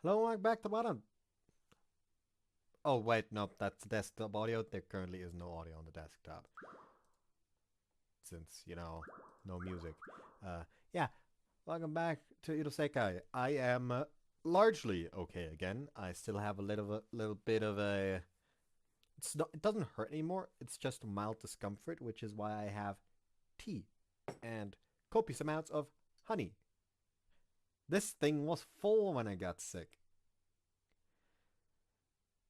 Hello, I'm back to bottom. Oh wait, no, that's desktop audio. There currently is no audio on the desktop since no music. Yeah, welcome back to IroSekai. I am largely okay again. I still have a little bit of a. It's not. It doesn't hurt anymore. It's just mild discomfort, which is why I have tea and copious amounts of honey. This thing was full when I got sick,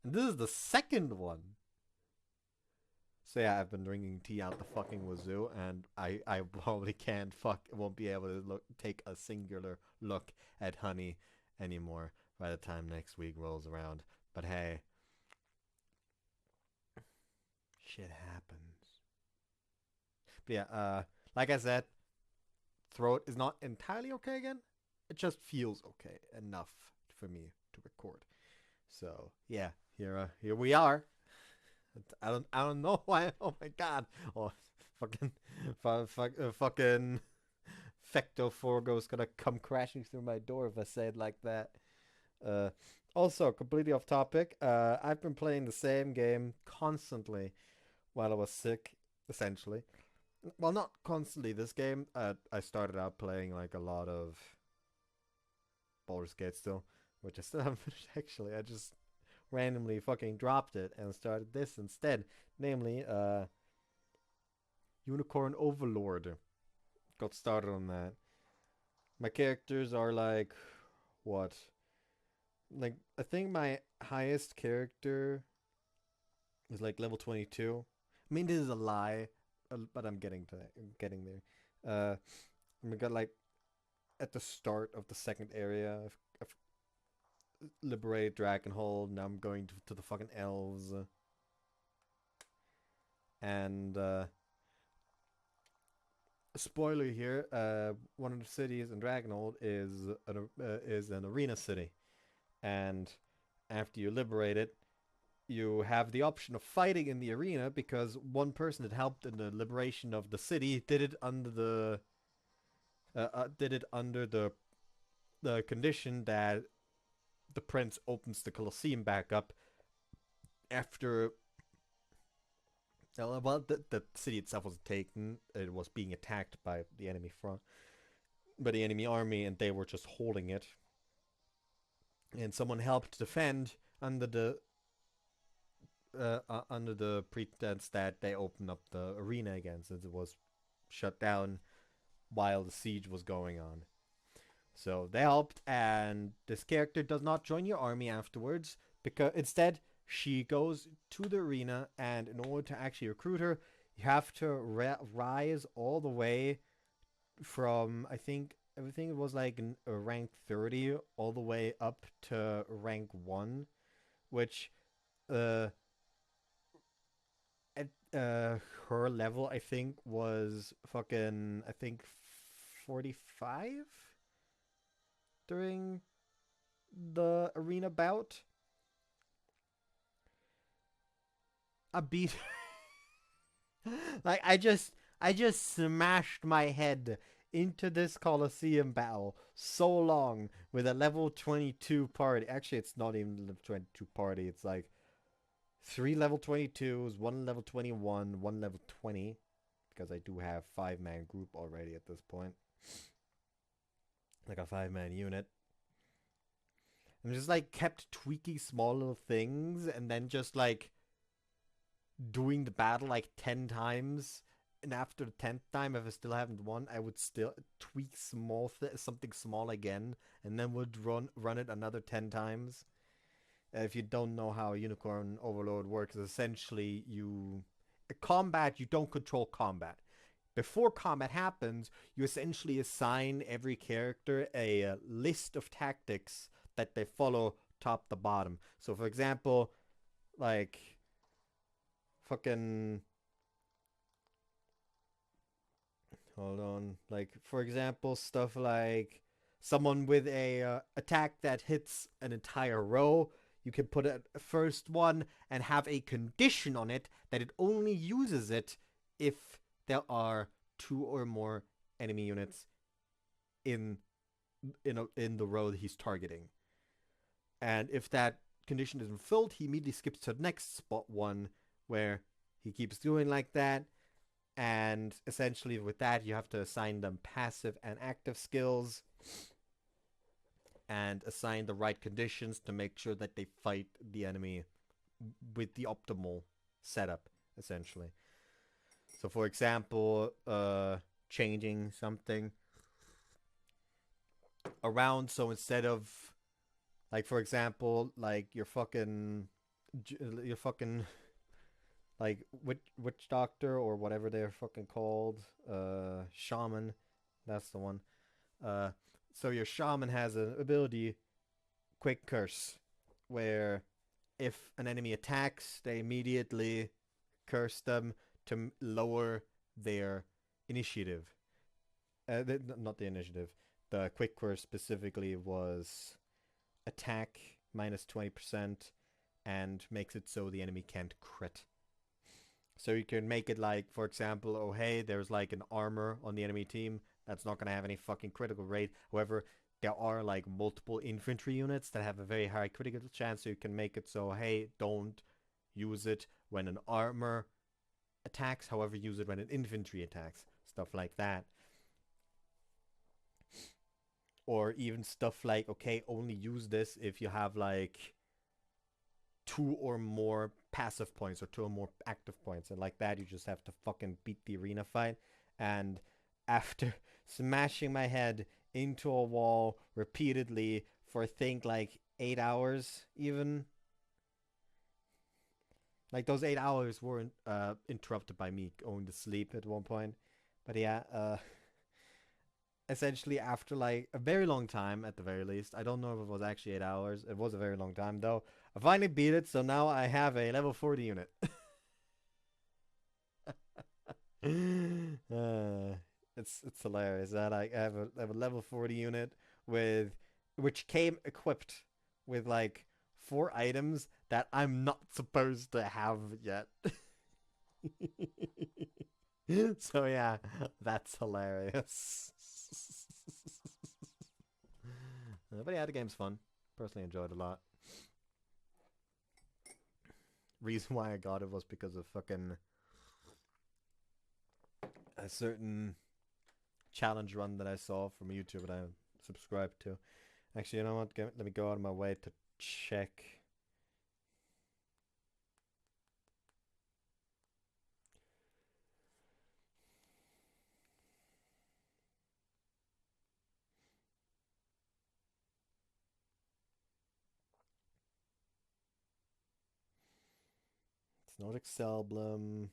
and this is the second one. So yeah, I've been drinking tea out the fucking wazoo, and I probably won't be able to take a singular look at honey anymore by the time next week rolls around. But hey, shit happens. But yeah, like I said, throat is not entirely okay again. It just feels okay enough for me to record. So yeah, here we are. I don't know why. Oh my god. Oh, fucking, fucking Fecto Forgo's gonna come crashing through my door if I say it like that. Uh, Also, completely off topic. I've been playing the same game constantly while I was sick, essentially. Well, not constantly. This game, I started out playing like a lot of Baldur's Gate still, which I still haven't finished. Actually, I just randomly fucking dropped it and started this instead. Namely, Unicorn Overlord. Got started on that. My characters are like what? Like I think my highest character is like level 22. I mean this is a lie, but I'm getting there. We got like at the start of the second area. I've liberated Dragonhold. Now I'm going to the fucking elves. And spoiler here. One of the cities in Dragonhold is an arena city, and after you liberate it, you have the option of fighting in the arena because one person that helped in the liberation of the city did it under the condition that the prince opens the Colosseum back up after. Well, the city itself was taken. It was being attacked by the enemy front, by the enemy army, and they were just holding it. And someone helped defend under the pretense that they opened up the arena again, since it was shut down while the siege was going on. So they helped, and this character does not join your army afterwards because instead she goes to the arena, and in order to actually recruit her, you have to rise all the way from I think everything it was like rank 30 all the way up to rank 1, which uh at her level I think was fucking I think 45 during the arena bout. I beat like I just smashed my head into this Coliseum battle so long with a level 22 party. Actually, it's not even a level 22 party. It's like three level 22s, one level 21, one level 20 because I do have 5-man group already at this point. Like a 5-man unit. And just like kept tweaking small little things and then just like doing the battle like 10 times, and after the 10th time if I still haven't won, I would still tweak something small again, and then would run it another 10 times. If you don't know how Unicorn Overlord works, essentially you don't control combat. Before combat happens, you essentially assign every character a list of tactics that they follow top to bottom. So for example, like fucking hold on. Like for example, stuff like someone with a attack that hits an entire row. You can put a first one and have a condition on it that it only uses it if there are two or more enemy units in in the row that he's targeting. And if that condition isn't filled, he immediately skips to the next spot one where he keeps doing like that. And essentially, with that, you have to assign them passive and active skills and assign the right conditions to make sure that they fight the enemy with the optimal setup, essentially. So, for example, changing something around. So instead of, like, for example, like your fucking like witch doctor or whatever they're fucking called, shaman. That's the one. Uh, so your shaman has an ability, Quick Curse, where if an enemy attacks, they immediately curse them to lower their initiative. Not the initiative. The Quick Curse specifically was attack minus 20% and makes it so the enemy can't crit. So you can make it like, for example, oh hey, there's like an armor on the enemy team that's not gonna have any fucking critical rate. However, there are like multiple infantry units that have a very high critical chance, so you can make it so hey, don't use it when an armor attacks, however, use it when an infantry attacks. Stuff like that. Or even stuff like, okay, only use this if you have like 2 or more passive points or 2 or more active points. And like that, you just have to fucking beat the arena fight. And after smashing my head into a wall repeatedly for I think like 8 hours, even. Like those 8 hours weren't interrupted by me going to sleep at one point. But yeah, essentially after like a very long time at the very least. I don't know if it was actually 8 hours. It was a very long time though. I finally beat it, so now I have a level 40 unit. It's hilarious that I have a level 40 unit with which came equipped with like 4 items that I'm not supposed to have yet. So yeah, that's hilarious. But yeah, the game's fun. Personally enjoyed it a lot. Reason why I got it was because of fucking a certain challenge run that I saw from YouTube that I subscribed to. Actually, you know what? Let me go out of my way to check. It's not Excelblum.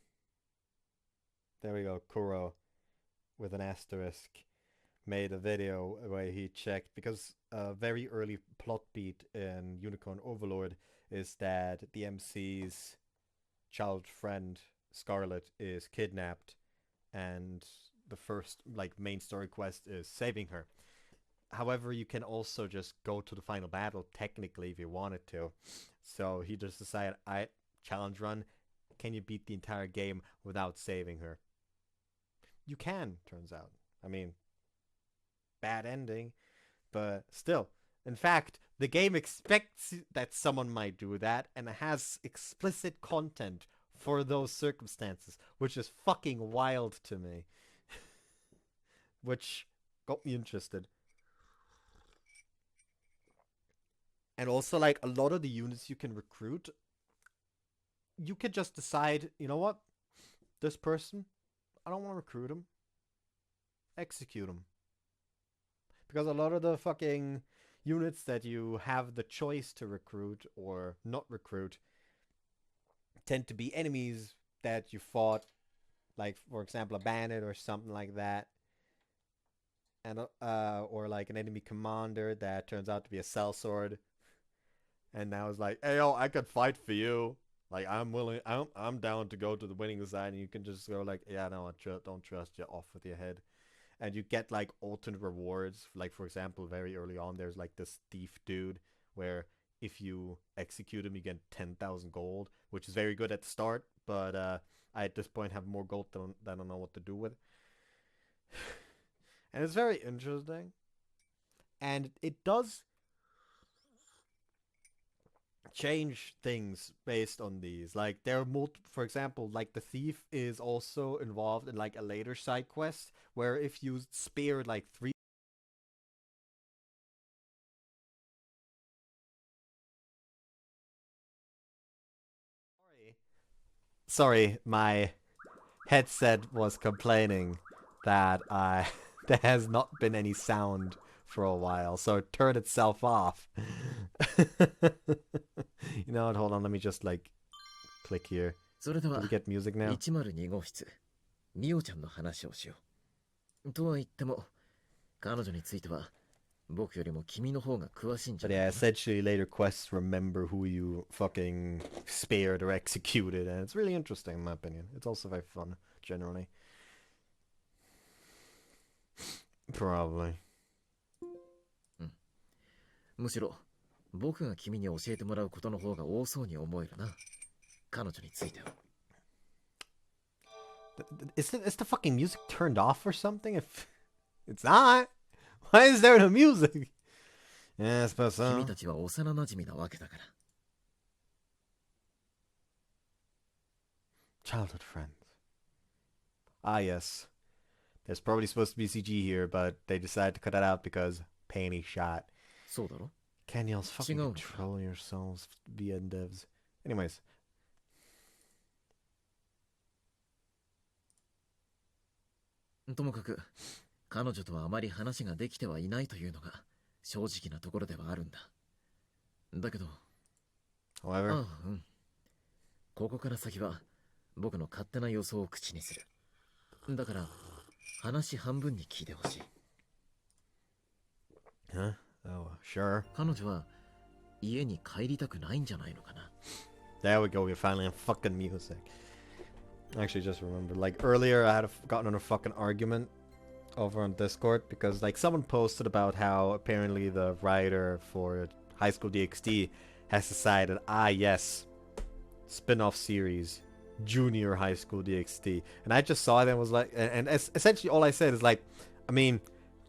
There we go. Kuro with an asterisk made a video where he checked because a very early plot beat in Unicorn Overlord is that the MC's child friend Scarlet is kidnapped, and the first like main story quest is saving her. However, you can also just go to the final battle technically if you wanted to. So he just decided, I challenge run. Can you beat the entire game without saving her? You can, turns out. I mean, bad ending, but still. In fact, the game expects that someone might do that and has explicit content for those circumstances, which is fucking wild to me. Which got me interested. And also, like, a lot of the units you can recruit, you could just decide, you know what? This person, I don't want to recruit him. Execute him. Because a lot of the fucking units that you have the choice to recruit or not recruit tend to be enemies that you fought, like for example a bandit or something like that, and or like an enemy commander that turns out to be a sellsword, and now it's like, hey yo, I could fight for you. Like I'm willing, I'm down to go to the winning side, and you can just go like, yeah, no, don't trust you, off with your head. And you get like alternate rewards. Like for example, very early on, there's like this thief dude where if you execute him, you get 10,000 gold, which is very good at the start. But I at this point have more gold than I don't know what to do with. And it's very interesting. And it does change things based on these. Like there are for example, like the thief is also involved in like a later side quest where if you spear like three. Sorry, my headset was complaining that I there has not been any sound for a while, so it turned itself off. You know what? Hold on, let me just like click here. Do we get music now? 102号室、ミオちゃんの話をしよう。とは言っても、彼女については僕よりも君の方が詳しいんじゃ But ない yeah, essentially later quests remember who you fucking spared or executed, and it's really interesting in my opinion. It's also very fun, generally. Probably. むしろ、僕が君に教えてもらうことの方が多そうに思えるな。彼女については。Is the fucking music turned off or something? If it's not, why is there no music? Yeah, I suppose so. 君たちは幼馴染なわけだから。Childhood friends. Ah, yes. There's probably supposed to be CG here, but they decided to cut that out because Panty shot. そうだろ? Can y'all fucking control yourselves, VN devs? Anyways. ともかく、彼女とはあまり話ができてはいないというのが正直なところではあるんだ。だけど、However, ここから先は僕の勝手な予想を口にする。だから話半分に聞いてほしい。Huh? Oh, sure. 彼女は家に帰りたくないんじゃないのかな。There we go. We're finally on fucking music. I actually just remembered. Like earlier, I had gotten in a fucking argument over on Discord because like someone posted about how apparently the writer for High School DxD has decided, yes, spin-off series, Junior High School DxD, and I just saw it and was like, and essentially all I said is like, I mean,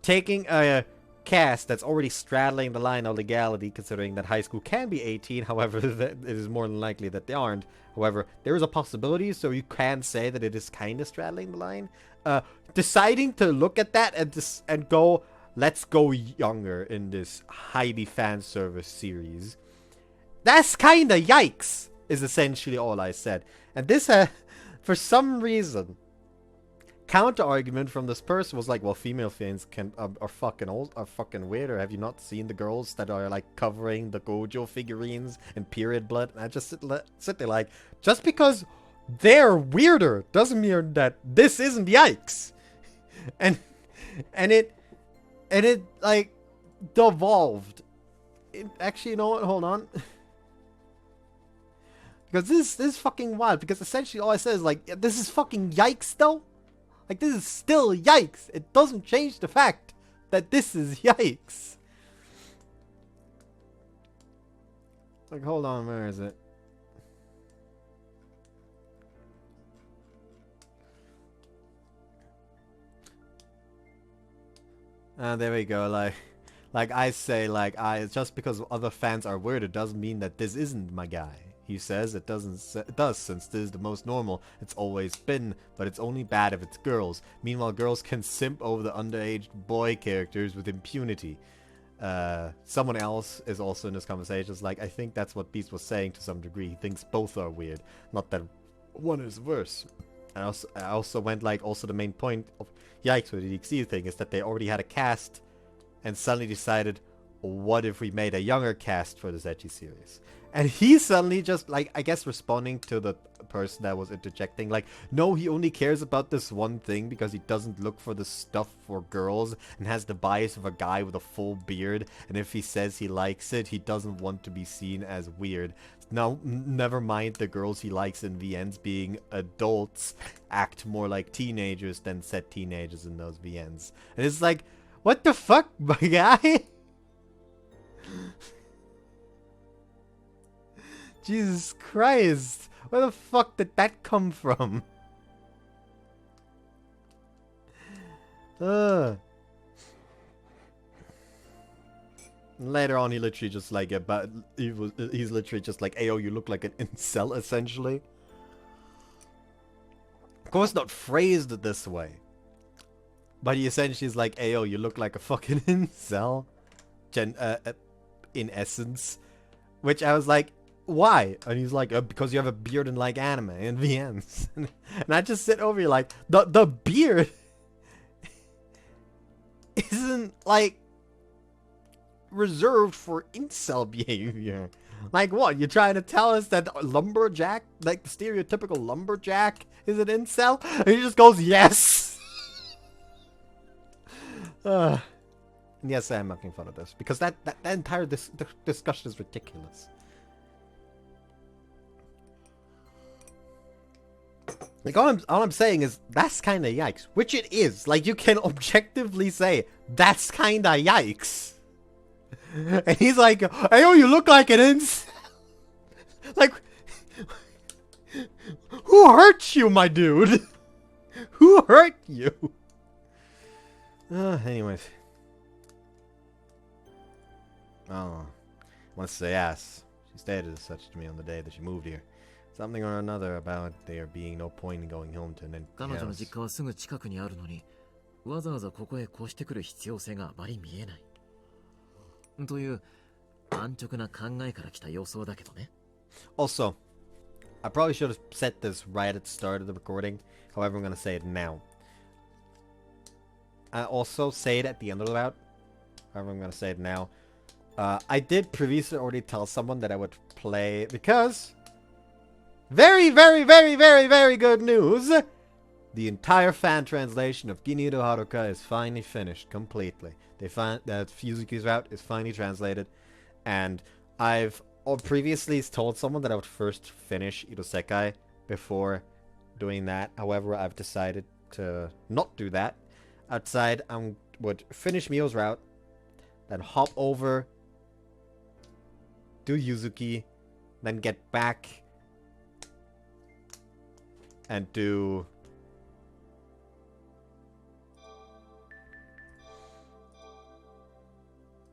taking a cast that's already straddling the line of legality, considering that high school can be 18, however, it is more than likely that they aren't. However, there is a possibility, so you can say that it is kind of straddling the line. Deciding to look at that and go, let's go younger in this highly fan service series. That's kind of yikes, is essentially all I said. And this, for some reason, counter argument from this person was like, well, female fans are fucking weird, or have you not seen the girls that are like covering the Gojo figurines in period blood? And I just sit there like, just because they're weirder doesn't mean that this isn't yikes. And it like devolved. Actually, you know what? Hold on. Because this is fucking wild. Because essentially all I said is like, this is fucking yikes though. Like, this is still yikes. It doesn't change the fact that this is yikes. Like, hold on, where is it? There we go. Like I say, just because other fans are weird, it doesn't mean that this isn't my guy. He says it does, since this is the most normal. It's always been, but it's only bad if it's girls. Meanwhile, girls can simp over the underage boy characters with impunity. Someone else is also in this conversation. It's like, I think that's what Beast was saying to some degree. He thinks both are weird, not that one is worse. And I also went like, also the main point of yikes with the DxD thing is that they already had a cast and suddenly decided, what if we made a younger cast for this ecchi series? And he suddenly just, like, I guess responding to the person that was interjecting, like, no, he only cares about this one thing because he doesn't look for the stuff for girls and has the bias of a guy with a full beard, and if he says he likes it, he doesn't want to be seen as weird. Now, never mind the girls he likes in VNs being adults, act more like teenagers than said teenagers in those VNs. And it's like, what the fuck, my guy? Jesus Christ! Where the fuck did that come from? Later on, he literally just like he's literally just like, "Ayo, you look like an incel," essentially. Of course, not phrased this way, but he essentially is like, "Ayo, you look like a fucking incel," in essence. Which I was like, "Why?" And he's like, "Because you have a beard and like anime and VMs." And I just sit over here like, the beard isn't like reserved for incel behavior. Like what? You're trying to tell us that lumberjack, like the stereotypical lumberjack, is an incel? And he just goes, yes. Yes, I am making fun of this because that entire discussion is ridiculous. Like all I'm saying is that's kind of yikes, which it is. Like you can objectively say that's kind of yikes. And he's like, "Hey, oh, you look like an incel." Like, who hurt you, my dude? Who hurt you? Anyways. Oh, let's say yes. She stated as such to me on the day that she moved here. Something or another about there being no point in going home to an empty house. 彼女の実家はすぐ近くにあるのに、わざわざここへ越してくる必要性があまり見えない。という安直な考えから来た予想だけどね。Also, I probably should have said this right at the start of the recording. However, I'm going to say it now. I also say it at the end of the route. However, I'm going to say it now. I did previously already tell someone that I would play because very, very, very, very, very good news. The entire fan translation of Giniro Haruka is finally finished completely. They find that Fuzuki's route is finally translated, and I've previously told someone that I would first finish IroSekai before doing that. However, I've decided to not do that. Outside, I would finish Mio's route, then hop over, do Yuzuki, then get back and do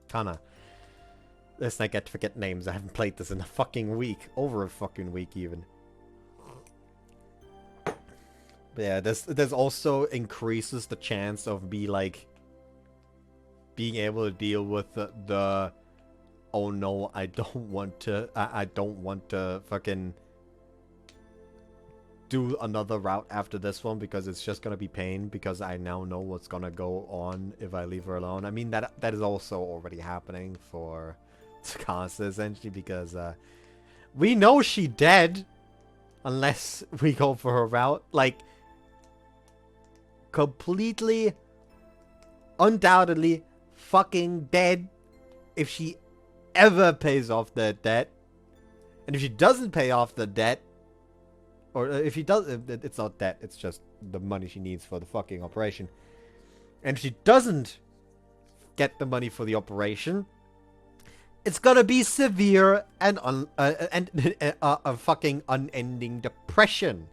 Kana. Let's not get to forget names. I haven't played this in a fucking week. Over a fucking week even. But yeah, this also increases the chance of me like being able to deal with the oh no, I don't want to fucking do another route after this one because it's just gonna be pain because I now know what's gonna go on if I leave her alone. I mean that is also already happening for Tsukasa essentially because we know she dead unless we go for her route. Like completely undoubtedly fucking dead if she ever pays off the debt. And if she doesn't pay off the debt, or if she does, it's not debt, it's just the money she needs for the fucking operation. And if she doesn't get the money for the operation, it's gonna be severe and a fucking unending depression.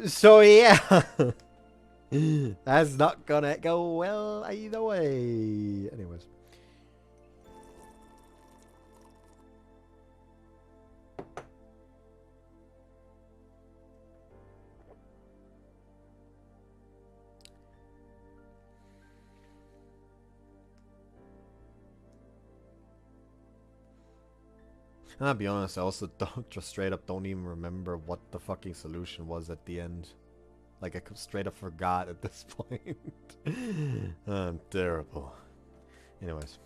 So yeah, that's not gonna go well either way. Anyways. I'll be honest, I also just straight up don't even remember what the fucking solution was at the end. Like, I straight up forgot at this point. I'm terrible. Anyways.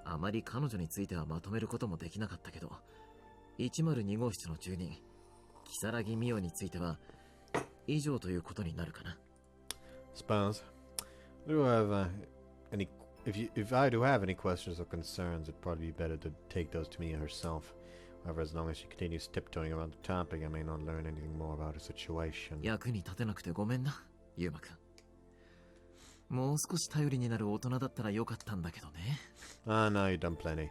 「あまり彼女についてはまとめることもできなかったけど、102号室の住人、如月美代については以上ということになるかな。Suppose. Do I have if I do have any questions or concerns, it'd probably be better to take those to Mia herself. However, as long as she continues tiptoeing around the topic, I may not learn anything more about her situation. 役に立てなくてごめんな、ユウマくん。もう少し頼りになる大人だったらよかったんだけどね。Ah, no, you've done plenty.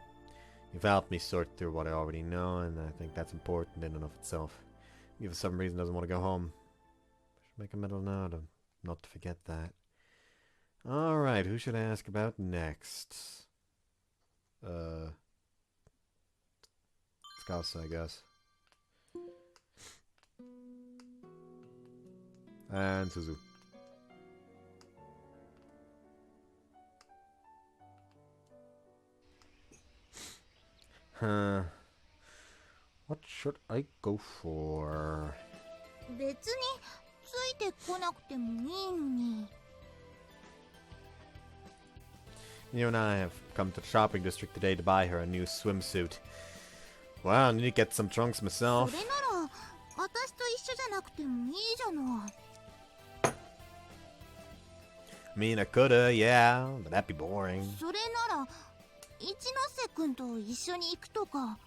You've helped me sort through what I already know, and I think that's important in and of itself. If for some reason doesn't want to go home, I should make a mental note of not to forget that. Alright, who should I ask about next? Scouts, I guess. And Suzu. What should I go for? 別についてこなくてもいいのに。You and I have come to the shopping district today to buy her a new swimsuit. Wow, I need to get some trunks そ myself. れなら私と一緒じゃなくてもいいじゃない。I mean, I coulda, yeah, but that'd be boring. それなら一ノ瀬君と一緒に行くとか。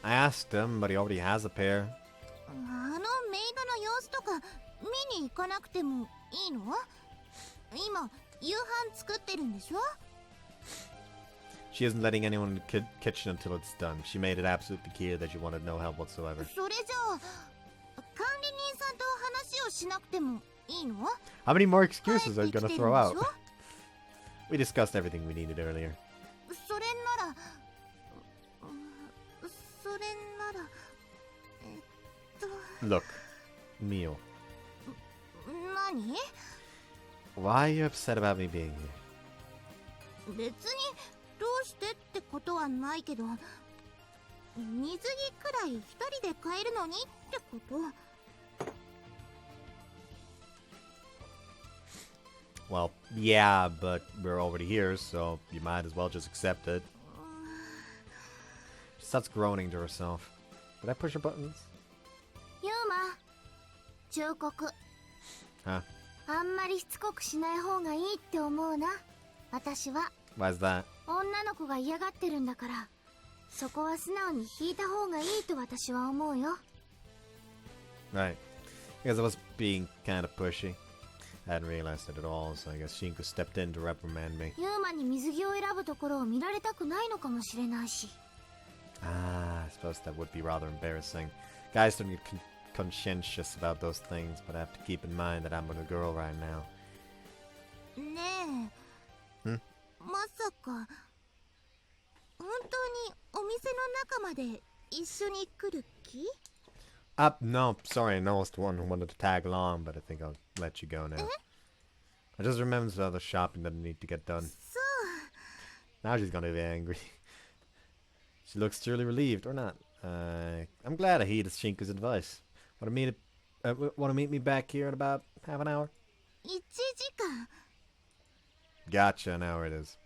I asked him, but he already has a pair. あのメイドの様子とか見に行かなくてもいいの？今夕飯作ってるんでしょ？ She isn't letting anyone in the kitchen until it's done. She made it absolutely clear that she wanted no help whatsoever. それじゃあ管理人さんと話をしなくてもいいの？ How many more excuses are you 帰って gonna きてるんでし throw ょ？ out? We discussed everything we needed earlier. それならそれならLook, Mio, 何？ why are you upset about me being here? 別にどうしてってことはないけど、水着くらい一人で買えるのにってこと。Well, yeah, but we're already here, so you might as well just accept it. She starts groaning to herself. Did I push her buttons? ユーマ、忠告。Huh? あんまりしつこくしない方がいいって思うな。私は Why's that? 女の子が嫌がってるんだから、そこは素直に引いた方がいいと私は思うよ。Right. Because I was being kind of pushy. I hadn't realized it at all, so I guess Shinku stepped in to reprimand me. ユーマに水着を選ぶところを見られたくないのかもしれないし。Ah, I suppose that would be rather embarrassing. Guys don't get conscientious about those things, but I have to keep in mind that I'm with a girl right now. ねえ、まさか本当にお店の中まで一緒に来る気？ No, sorry, I know I was the one who wanted to tag along, but I think I'll let you go now. I just remembered the other shopping that I need to get done. そう。 Now she's gonna be angry. She looks truly relieved, or not. I'm glad I heeded Shinku's advice. Want to meet me back here in about half an hour? 1時間。 Gotcha, an hour it is.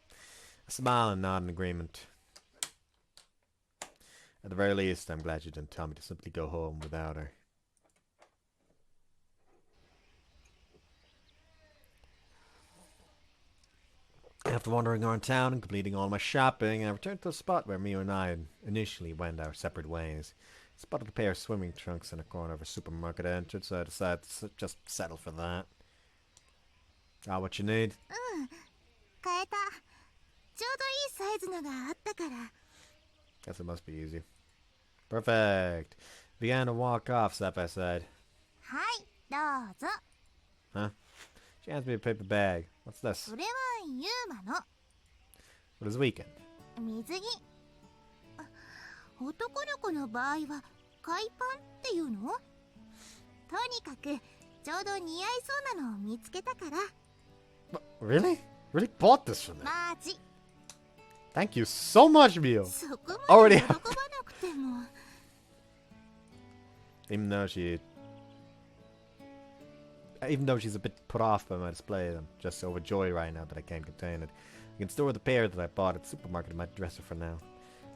I smile and nod in agreement. At the very least, I'm glad you didn't tell me to simply go home without her. After wandering around town and completing all my shopping, I returned to the spot where Mio and I initially went our separate ways. I spotted a pair of swimming trunks in a corner of a supermarket entrance, so I decided to just settle for that. Ah, what you need? 買えた。ちょうどいいサイズのがあったから。 Guess it must be easy. Perfect. Began to walk off side by side. はい、どうぞ。 Huh? She hands me a paper bag. What's this? それはユーマの What is weekend? 水着。あ、男の子の場合は海パンっていうの？とにかくちょうど似合いそうなのを見つけたから。 Really? Really bought this for me? マジ。 Thank you so much, Mio. そこまで Already 喜ばなくても。 Even though she's a bit put off by my display, I'm just overjoyed right now that I can't contain it. I can store the pair that I bought at the supermarket in my dresser for now.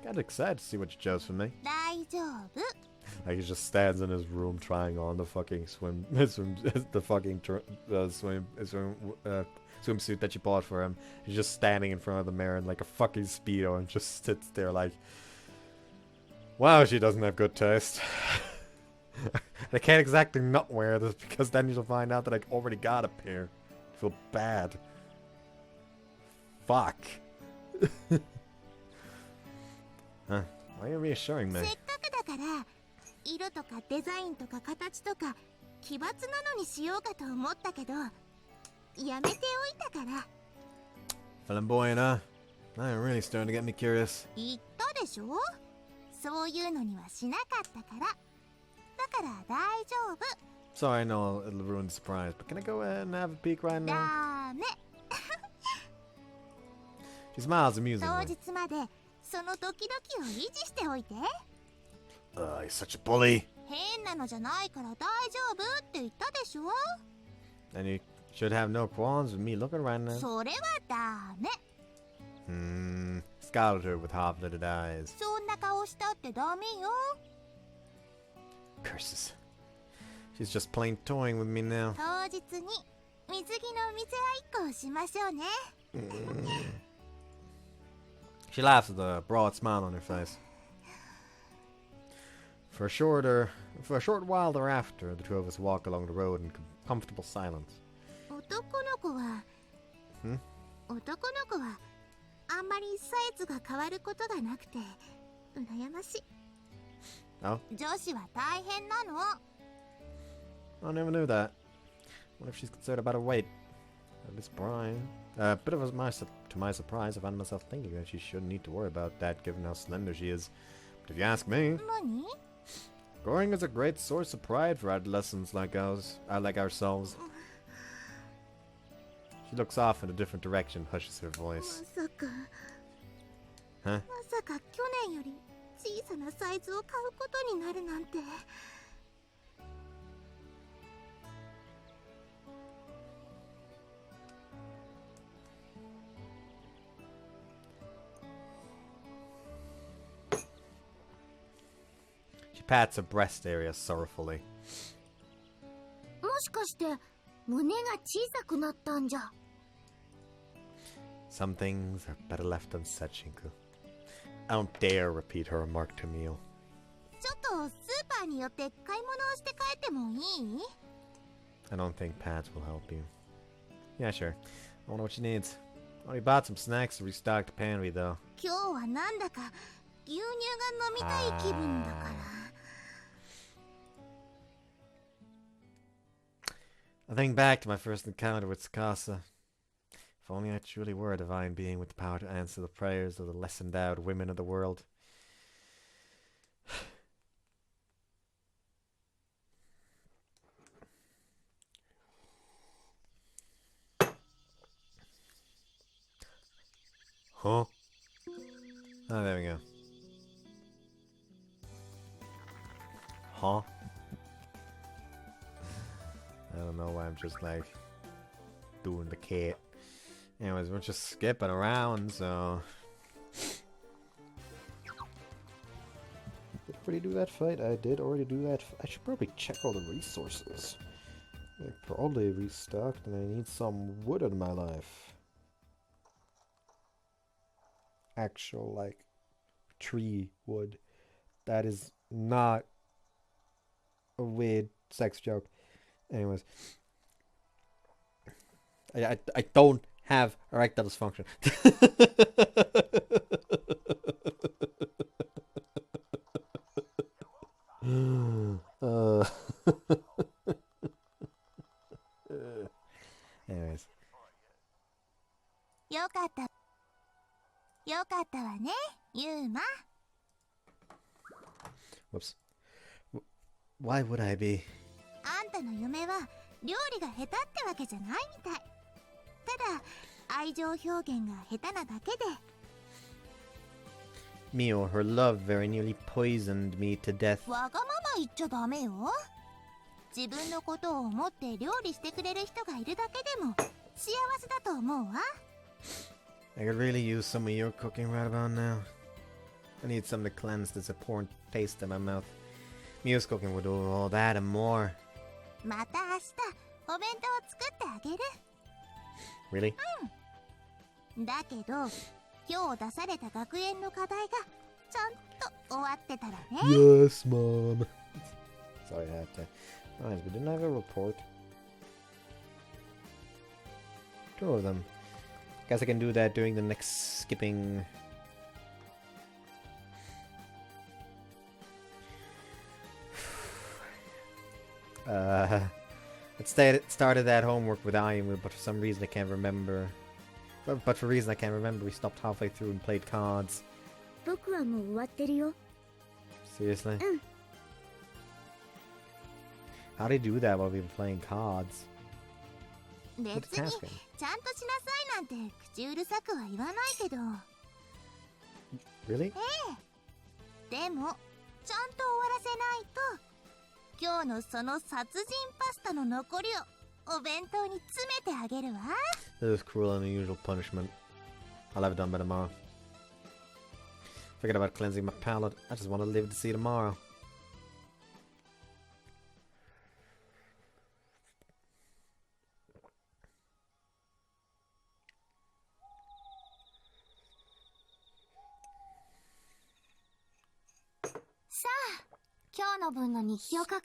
Kind of excited to see what she chose for me. 大丈夫。 Like he just stands in his room trying on the fucking swimsuit that you bought for him. He's just standing in front of the mirror in like a fucking Speedo and just sits there like, wow, she doesn't have good taste. I can't exactly not wear this because then you'll find out that I already got a pair. I feel bad. Fuck. Huh? Why are you reassuring me? せっかくだから色とかデザインとか形とか奇抜なのにしようかと思ったけど、やめておいたから。 Flamboyant, huh? Now you're really starting to get me curious. 言ったでしょ、そういうのにはしなかったから。だから大丈夫。 Sorry, I know it'll ruin the surprise, but can I go ahead and have a peek right now? ダメ。 She smiles 当 amusingly. 日までそのドキドキを維持しておいて。 He's such a bully. 変なのじゃないから大丈夫って言ったでしょ。 And you should have no qualms with me looking right now. それはダメ。 Scowled at her with half-lidded eyes. そんな顔したってダメよ。 Curses. She's just plain toying with me now. 当日に水着の見せ合いっこをしましょうね。 She laughs with a broad smile on her face. For a short while thereafter, the two of us walk along the road in comfortable silence. 男の子は、男の子はあんまりサイズが変わることがなくて羨ましい。 Oh? 女子は大変なの。 I never knew that. What if she's concerned about her weight? Miss Brian. A bit of to my surprise, I found myself thinking that she shouldn't need to worry about that given how slender she is. But if you ask me, 何？ growing is a great source of pride for adolescents like ourselves. She looks off in a different direction, hushes her ま voice. さか、 Huh? まさか去年より小さなサイズを買うことになるなんて。 She pats her breast area sorrowfully. もしかして胸が小さくなったんじゃ。 Some things are better left unsaid, Shinku. I don't dare repeat her remark to Mio. ちょっとスーパーに寄って買い物をして帰ってもいい？ I don't think pads will help you. Yeah, sure. I wonder what she needs. Already bought some snacks to restock the pantry, though. 今日はなんだか牛乳が飲みたい気分だから。 I think back to my first encounter with Tsukasa. If only I truly were a divine being with the power to answer the prayers of the less endowed women of the world. Huh? Oh, there we go. Huh? I don't know why I'm just like doing the cat. Anyways, we're just skipping around, so did I already do that fight? I did already do that. I should probably check all the resources. They're probably restocked, and I need some wood in my life. Actual like tree wood. That is not a weird sex joke. Anyways, I don't have erectile dysfunction. Anyways. よかった。よかったわね、ユーマ。 Whoops. Why would I be? あんたの夢は料理が下手ってわけじゃないみたい。ただ愛情表現が下手なだけで。 Mio, her love very nearly poisoned me to death. わがまま言っちゃダメよ。自分のことを思って料理してくれる人がいるだけでも幸せだと思うわ。 I could really use some of your cooking right about now. I need something to cleanse this abhorrent taste in my mouth. Mio's cooking would do all that and more. また明日お弁当を作ってあげる。 Really? だけど今日出された学園の課題がちゃんと終わってたらね。 Yes, Mom. Sorry, I had to. Nice, but didn't I have a report? Two of them. Guess I can do that during the next skipping. It started that homework with Ayumu, but for some reason I can't remember. But for reason I can't remember, we stopped halfway through and played cards. 僕はもう終わってるよ。 Seriously? うん。 How do you do that while we've been playing cards? 別にちゃんとしなさいなんて口うるさくは言わないけど。 Really? でもちゃんと終わらせないと今日のその殺人パスタの残りをお弁当に詰めてあげるわ。 This is cruel and unusual punishment. I'll have it done by tomorrow. Forget about cleansing my palate. I just want to live to see tomorrow.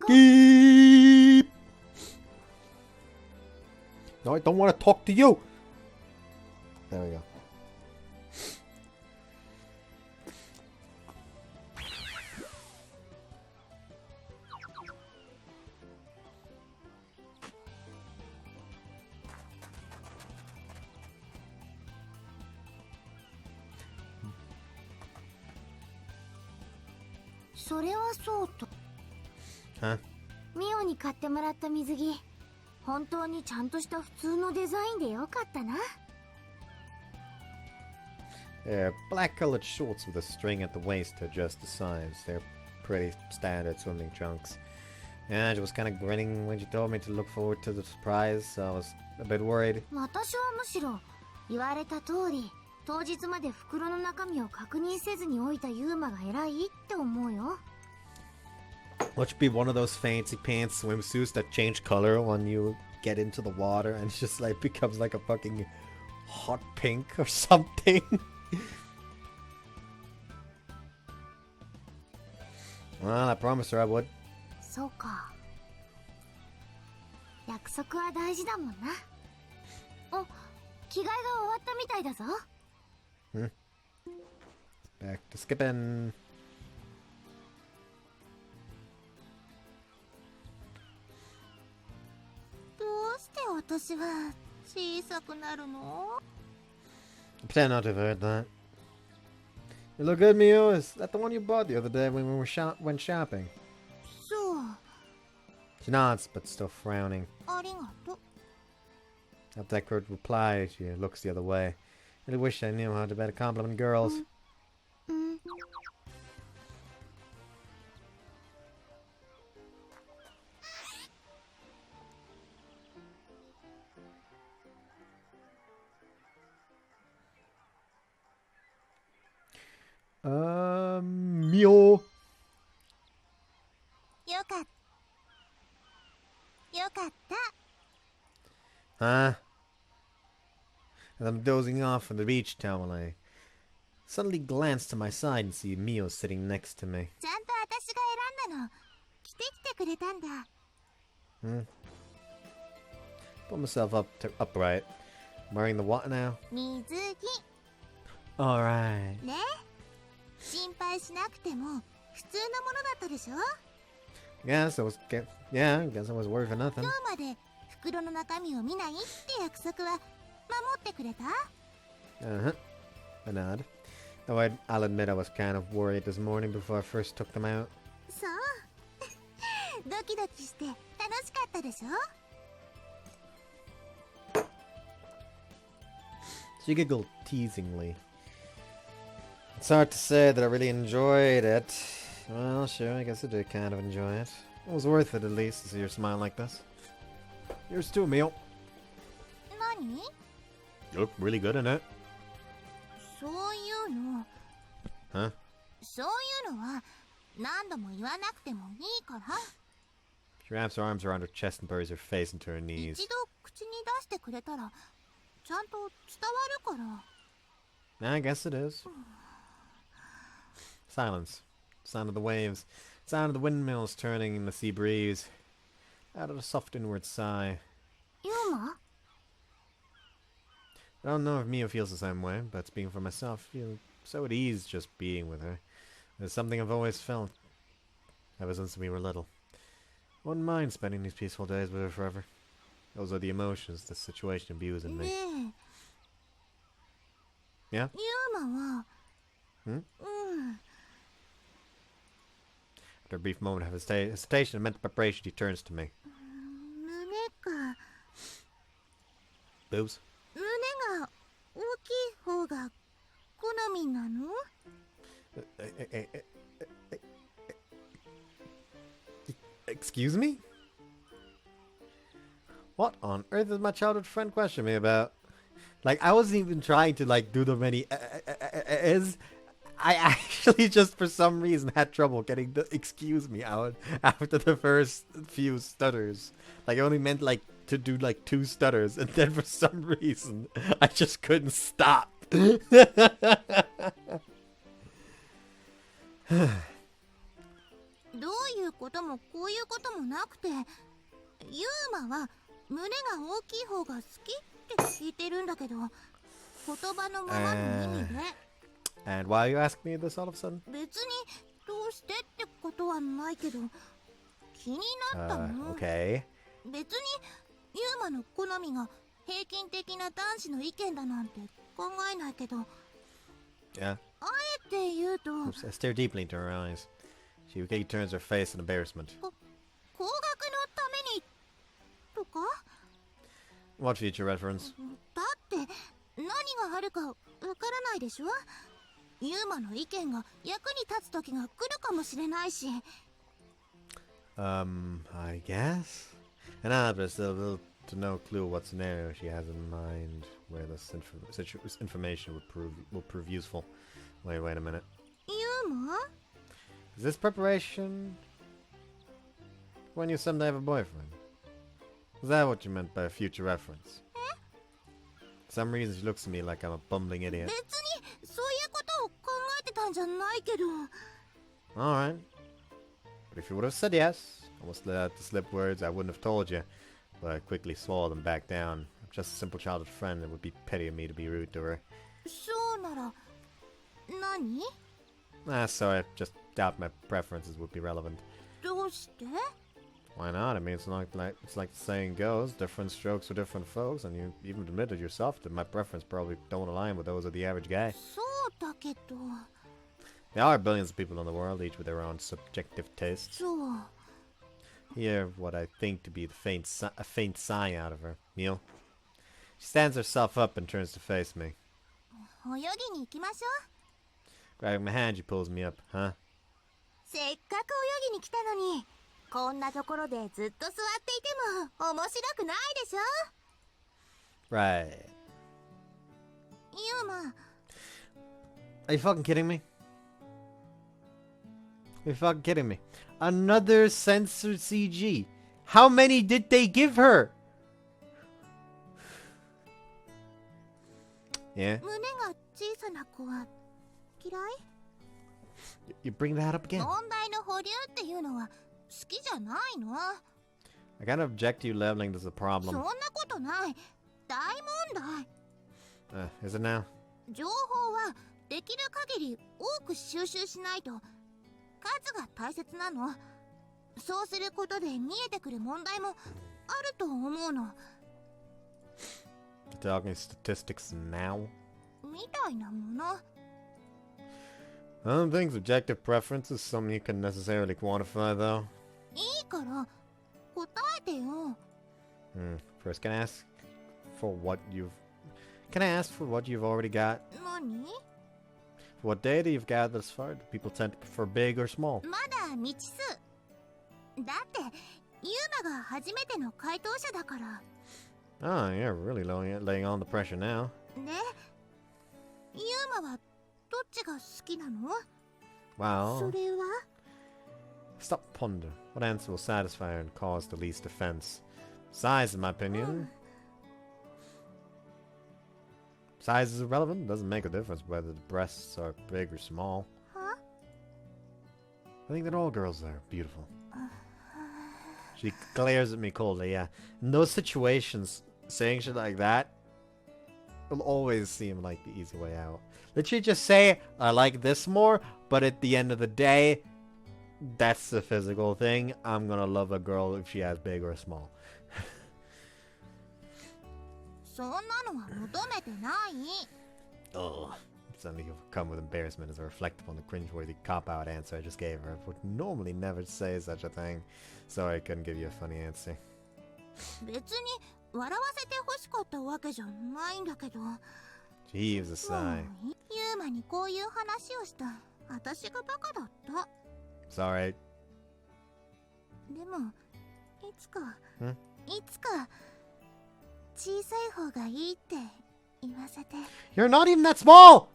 Beep! No, I don't want to talk to you. There we go. Huh? ミオに買ってもらった水着、本当にちゃんとした普通のデザインでよかったな。 They're black-colored shorts with a string at the waist to adjust the size. They're pretty standard swimming trunks. Yeah, she was kind of grinning when she told me to look forward to the surprise, so I was a bit worried. 私はむしろ言われた通り、当日まで袋の中身を確認せずに置いたユーマが偉いって思うよ。 What should be one of those fancy pants swimsuits that change color when you get into the water and it just like becomes like a fucking hot pink or something? Well, I promised her I would. そうか。約束は大事だもんな。お、着替えが終わったみたいだぞ。Back to skipping. どうして私は小さくなるの？ Pretend not to have heard that. You look good, Mio. Is that the one you bought the other day when we went shopping? そう。 She nods, but still frowning. ありがとう。 After that curt reply, she looks the other way. I really wish I knew how to better compliment girls. うん。 Mio. よかった。 Huh? As I'm dozing off on the beach towel, I suddenly glance to my side and see Mio sitting next to me. ちゃんと私が選んだの。着てきてくれたんだ。 Pull myself upright. I'm wearing the what now? 水着。 Alright. ね。心配しなくても普通のものだったでしょ。 Guess I was worried for nothing. 今日まで袋の中身を見ないって約束は守ってくれた？ Uh-huh. A nod. Though I'll admit I was kind of worried this morning before I first took them out. そう。ドキドキして楽しかったでしょ。 She giggled teasingly. It's hard to say that I really enjoyed it. Well, sure, I guess I did kind of enjoy it. It was worth it at least to see her smile like this. Yours too, Mio. 何？ You look really good in it. そういうの。Huh? そういうのは何度も言わなくてもいいから。 She wraps her arms around her chest and buries her face into her knees. 一度口に出してくれたらちゃんと伝わるから。 I guess it is. Silence. Sound of the waves. Sound of the windmills turning in the sea breeze. Out of a soft inward sigh. ユーマ？ I don't know if Mio feels the same way, but speaking for myself, I feel so at ease just being with her. It's something I've always felt ever since we were little. Wouldn't mind spending these peaceful days with her forever. Those are the emotions the situation imbues in ね me. え Yeah? ユーマは Hmm? うん After a brief moment of hesitation and mental preparation, he turns to me. 胸か Boobs? 胸が大きい方が好みなの Excuse me? What on earth is my childhood friend questioning me about? Like, I wasn't even trying to, like, do the many is. I actually just, for some reason, had trouble getting the excuse me out after the first few stutters. Like, I only meant, like, to do, like, 2 stutters. And then for some reason, I just couldn't stop. どういうこともこういうこともなくて、ユーマは胸が大きい方が好きって聞いてるんだけど、言葉のままの意味で。And why are you asking me this all of a sudden? 別にどうしてってことはないけど、気になったの。Okay. 別にユーマの好みが平均的な男子の意見だなんて考えないけど、 Yeah. あえて言うと、 Oops, I stare deeply into her eyes. She turns her face in embarrassment. 高額のためにとか What future reference? だって何があるかわからないでしょ。ユーマの意見が役に立つ時が来るかもしれないし。 I guess? And but still little to no clue what scenario she has in mind where this information will prove useful. Wait a minute. ユーマ Is this preparation when you someday have a boyfriend? Is that what you meant by a future reference? For some reason she looks at me like I'm a bumbling 別 idiot. にそういうことを考えてたんじゃないけど。 Alright. But if you would have said yes, almost let out the slip words I wouldn't have told you. But I quickly swallowed them back down. I'm just a simple childhood friend. It would be petty of me to be rude to her. そうなら何？ So I just doubt my preferences would be relevant. どうして？ Why not? I mean, it's like the saying goes, different strokes for different folks, and you even admitted yourself that my preference probably don't align with those of the average guy. そうだけど。 There are billions of people in the world, each with their own subjective tastes. そう。 Hear what I think to be a faint sigh out of her. Neil. She stands herself up and turns to face me. 泳ぎに行きましょ Grabbing my hand, she pulls me up. Huh? う。せっかく泳ぎに来たのに、こんなところでずっと座っていても面白くないでしょ。 Right. ユーマ、 Are you fucking kidding me? Are you fucking kidding me? Another censored CG. How many did they give her? Yeah? 胸が小さな子は嫌い？ You bring that up again? 問題の保留っていうのは好きじゃないの？ I kind of object to you leveling this as a そん problem. なことない。大問題。 Is it now? 情報はできる限り多く収集しないと数が大切なの。そうすることで見えてくる問題もあると思うの。 Talking statistics now? みたいなもの。 I don't think subjective preference is something you can necessarily quantify, though. いいから答えてよ。 First, can I ask for what you've... Can I ask for what you've already got? 何？ For what data you've gathered thus far? Do people tend to prefer big or small? まだ未知数。だってユーマが初めての回答者だから。 Oh, you're really laying on the pressure now. で、ユーマはどっちが好きなの？ Wow. それは？ Stop ponder. What answer will satisfy her and cause the least offense? Size, in my opinion. Size is irrelevant. It doesn't make a difference whether the breasts are big or small. Huh? I think that all girls are beautiful. She glares at me coldly, yeah. In those situations, saying shit like that will always seem like the easy way out. Literally just say, I like this more, but at the end of the day, that's the physical thing. I'm gonna love a girl if she has big or small. そんなのは求めてない。 Ugh. Suddenly overcome with embarrassment as I reflected on the cringeworthy cop-out answer I just gave her. I would normally never say such a thing. Sorry I couldn't give you a funny answer. 別に笑わせて欲しかったわけじゃないんだけど。 She heaves a sigh. ユーマにこういう話をした私がバカだった。 Sorry. でもいつか小さい方がいいって言わせて。 You're not even that small!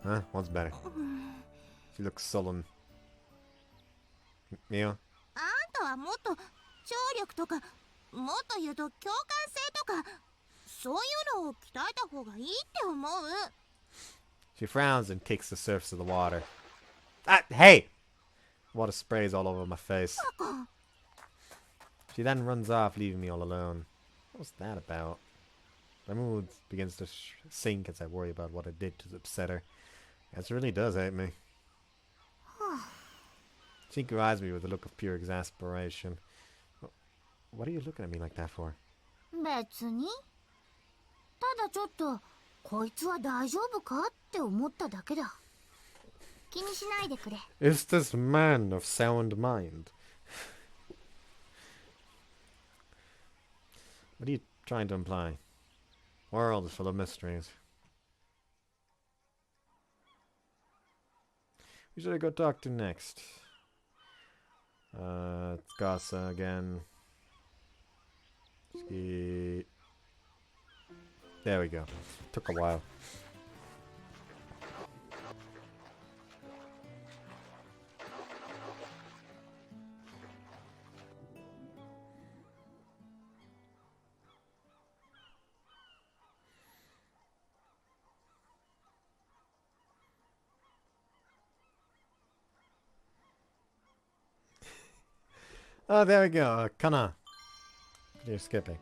Huh? One's better. She looks sullen. Mio? あんたはもっと聴力とか、もっと言うと共感性とか、そういうのを鍛えた方がいいって思う。 She frowns and kicks the surface of the water. Ah, hey! Water sprays all over my face. She then runs off, leaving me all alone. What was that about? My mood begins to sink as I worry about what I did to upset her. Yes, it really does hate me. She eyes me with a look of pure exasperation. What are you looking at me like that for? 別に。ただちょっとこいつは大丈夫かって思っただけだ。気にしないでくれ。 Is this man of sound mind? What are you trying to imply? World is full of mysteries. Who should I go talk to next? It's Gasa again. Ski. There we go. Took a while. Oh, there we go. Kana. You're skipping.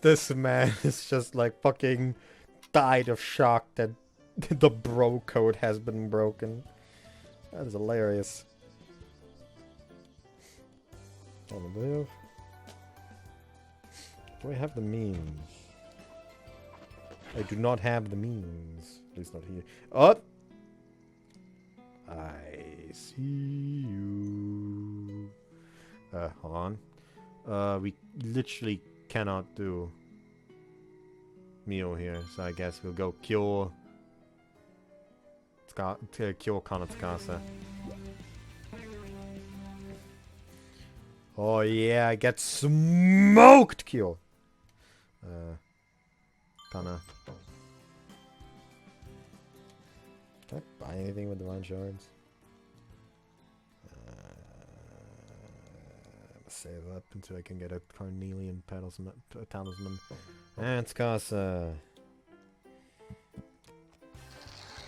This man is just like fucking died of shock that the bro code has been broken. That is hilarious. Do I have the means? I do not have the means. At least not here. Oh! I see you. Hold on. We literally cannot do Mio here, so I guess we'll go kill Kanatsukasa. Oh yeah, I get smoked, Kyo. Kana. Can I buy anything with divine shards? Save up until I can get a carnelian talisman. And Tsukasa.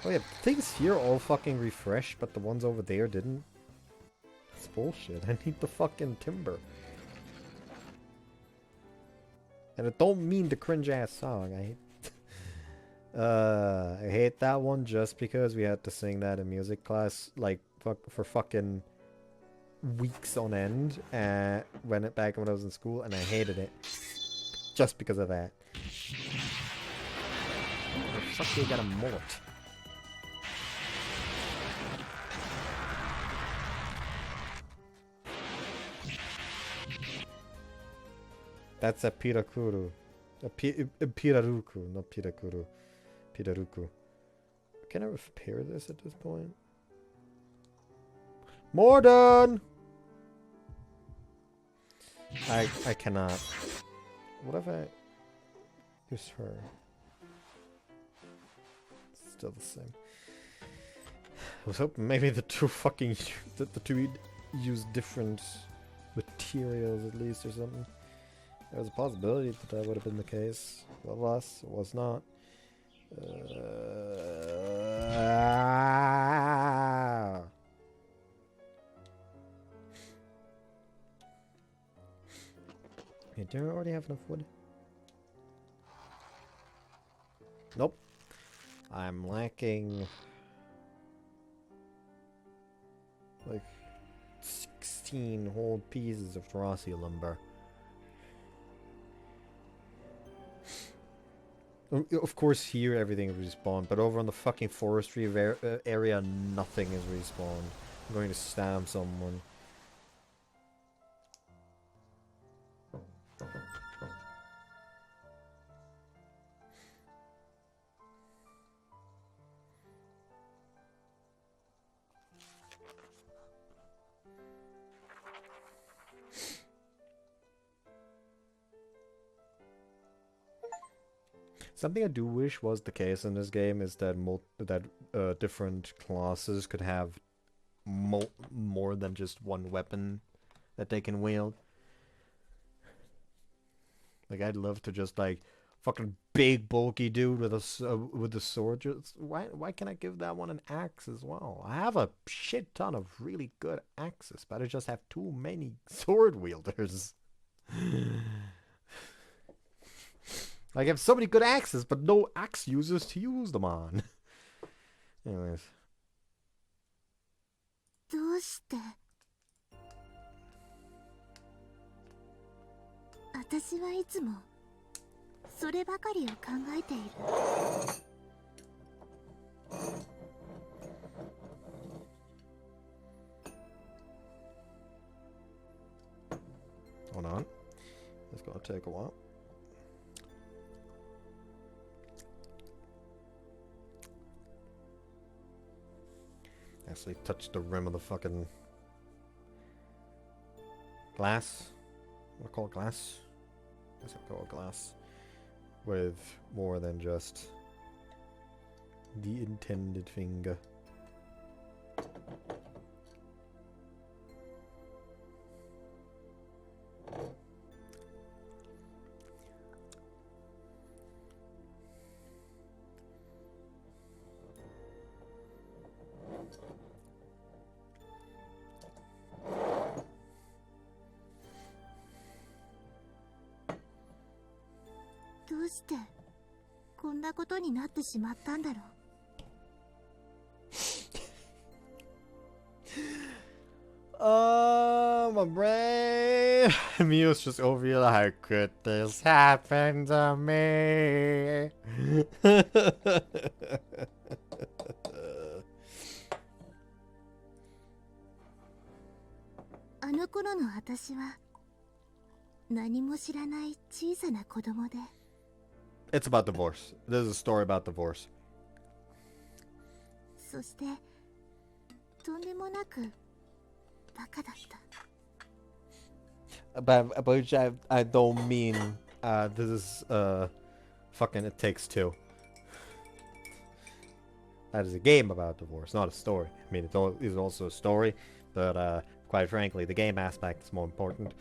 Oh yeah, things here all fucking refreshed, but the ones over there didn't. That's bullshit. I need the fucking timber. And I don't mean the cringe ass song. I hate that one just because we had to sing that in music class, like for fucking weeks on end. Back when I was in school, and I hated it just because of that. Oh, fuck, you got a mullet. That's a Pirakuru. A Piraruku, not Pirakuru. Piraruku. Can I repair this at this point? Morden! I cannot. What if I... Here's her. Still the same. I was hoping maybe the two use different materials at least or something. There was a possibility that would have been the case. But alas, it was not. Hey, do I already have enough wood? Nope. I'm lacking like 16 whole pieces of Terrasia lumber. Of course here everything is respawned, but over on the fucking forestry area nothing is respawned. I'm going to stab someone. Something I do wish was the case in this game is that different classes could have more than just one weapon that they can wield. Like I'd love to just like fucking big bulky dude with a sword. Just, why can't I give that one an axe as well? I have a shit ton of really good axes, but I just have too many sword wielders. Like, I have so many good axes, but no axe users to use them on. Anyways. どうして私はいつもそればかりを考えている。Hold on. It's gonna take a while. Actually touch the rim of the fucking glass. What I call it, glass? I guess I call it glass. With more than just the intended finger.どうしてこんなことになってしまったんだろう。Oh, my brain. Mio's just over here like, how could this happen to me? あの頃の私は何も知らない小さな子供で。It's about divorce. There's a story about divorce. そしてとんでもなくバカだった。But which I don't mean this is fucking It Takes Two. That is a game about divorce, not a story. I mean, it is also a story, but quite frankly, the game aspect is more important.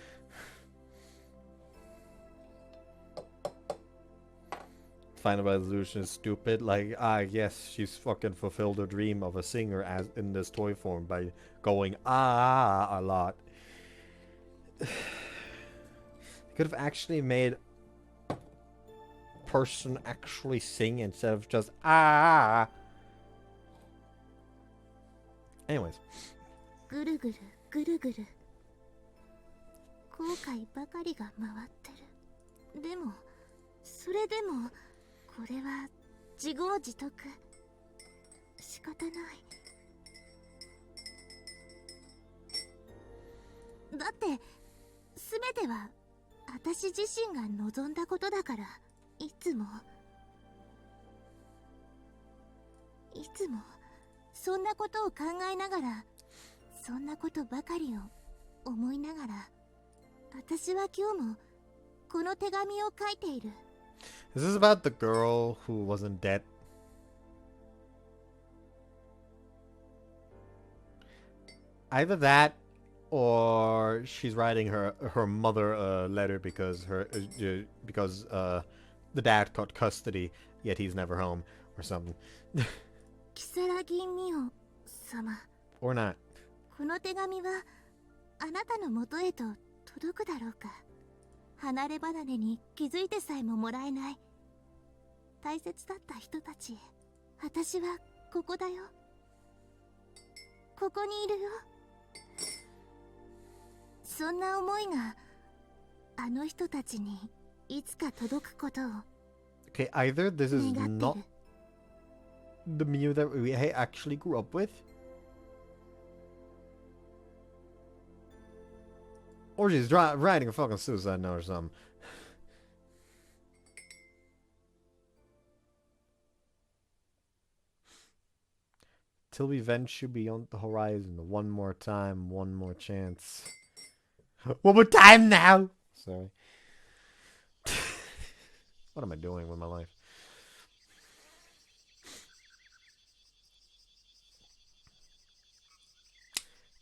Final resolution is stupid. Like, yes, she's fucking fulfilled her dream of a singer as in this toy form by going a lot. Could have actually made person actually sing instead of just Anyways. ぐるぐるぐるぐる後悔ばかりが回ってる。でもそれでもこれは自業自得。仕方ない。だって全ては私自身が望んだことだから。いつもそんなことを考えながら、そんなことばかりを思いながら、私は今日もこの手紙を書いている。Is this about the girl who was in debt? Either that, or she's writing her mother a letter because the dad got custody, yet he's never home, or something. 如月ミオ様 Or not. この手紙はあなたのもとへと届くだろうか。離れ離れに気づいてさえももらえない大切だった人たちへ。私はここだよ。ここにいるよ。そんな思いがあの人たちにいつか届くことを Okay, either this is 願って not る。 the Mew that we actually grew up with, or she's writing a fucking suicide note or something. Till we venture beyond the horizon, one more time, one more chance. One more time now! Sorry. What am I doing with my life?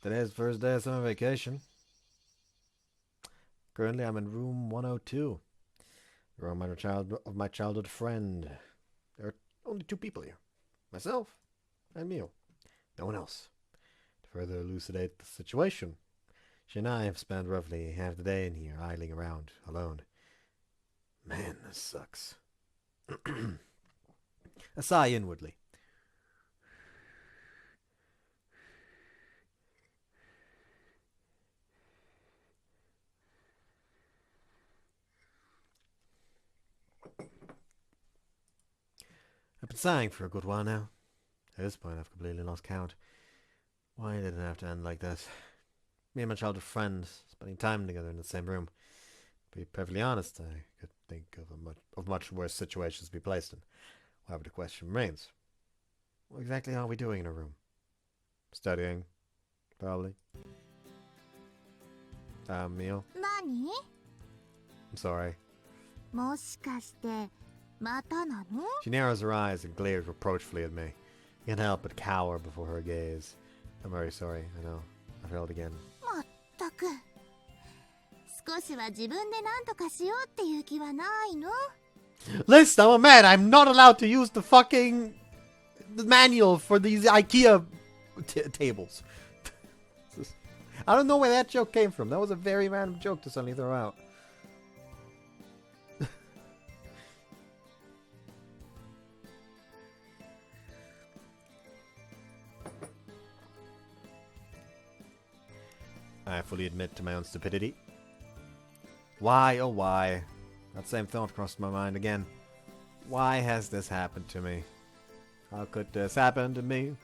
Today's the first day of summer vacation. Currently, I'm in room 102. The room of my childhood friend. There are only two people here. Myself and Mio. No one else. To further elucidate the situation, she and I have spent roughly half the day in here, idling around, alone. Man, this sucks. I sigh inwardly. I've been sighing for a good while now. At this point, I've completely lost count. Why did it have to end like this? Me and my childhood friend spending time together in the same room. To be perfectly honest, I could think of much worse situations to be placed in. However, the question remains: what exactly are we doing in a room? Studying, probably. Mio? 何 I'm sorry. もしかしてまたなの She narrows her eyes and glares reproachfully at me. I can't help but cower before her gaze. I'm very sorry, I know. I failed again. まったく少しは自分で何とかしようっていう気はないの Listen, I'm a man. I'm not allowed to use the fucking manual for these IKEA tables. I don't know where that joke came from. That was a very random joke to suddenly throw out. I fully admit to my own stupidity. Why, oh why? That same thought crossed my mind again. Why has this happened to me? How could this happen to me?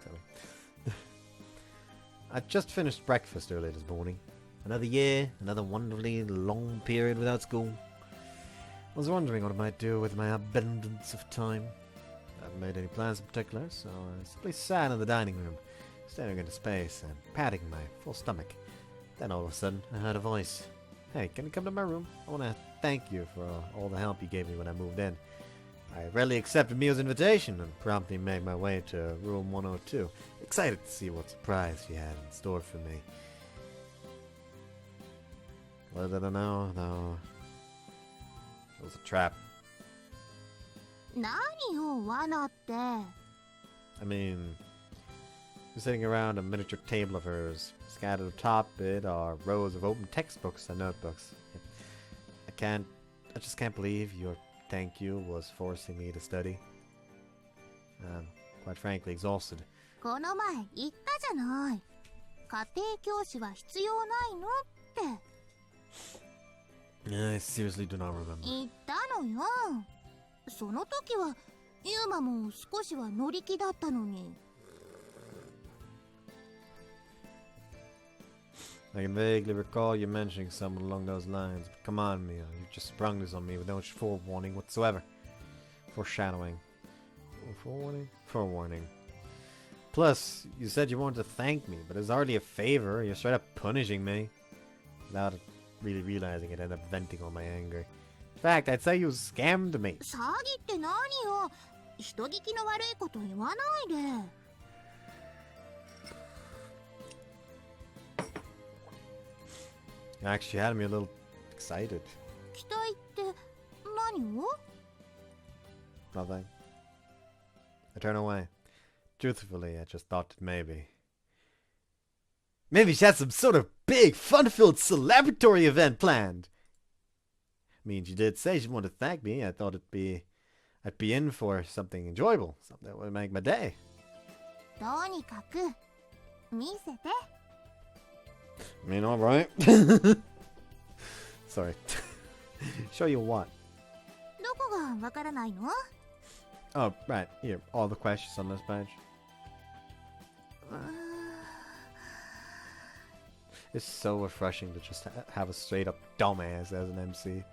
I just finished breakfast early this morning. Another year, another wonderfully long period without school. I was wondering what I might do with my abundance of time. I haven't made any plans in particular, so I simply sat in the dining room, staring into space and patting my full stomach. Then all of a sudden, I heard a voice. Hey, can you come to my room? I want to thank you for all the help you gave me when I moved in. I readily accepted Mio's invitation and promptly made my way to room 102, excited to see what surprise she had in store for me. Little did I know, though, it was a trap. 何よ罠って I mean, we're sitting around a miniature table of hers. Scattered atop it are rows of open textbooks and notebooks. I just can't believe your thank you was forcing me to study. I'm, quite frankly, exhausted. この前言ったじゃない家庭教師は必要ないのって I seriously do not remember. 言ったのよその時はユーマも少しは乗り気だったのに I can vaguely recall you mentioning something along those lines, but come on, Mio, you just sprung this on me with no forewarning whatsoever. Foreshadowing. Forewarning? Forewarning. Plus, you said you wanted to thank me, but it's hardly a favor. You're straight up punishing me. Without really realizing it, I ended up venting all my anger. fact, I'd say you scammed me. 詐欺って何よ。人聞きの悪いこと言わないで。You actually had me a little excited. 期待って何を？ Nothing. I turn away. Truthfully, I just thought that maybe she had some sort of big, fun-filled celebratory event planned. I mean, she did say she wanted to thank me. I thought I'd be in for something enjoyable, something that would make my day. どうにかく見せて。 I mean, all right. Sorry. Show you what? どこがわからないの？ Oh, right. Here, all the questions on this page. It's so refreshing to just have a straight up dumbass as an MC.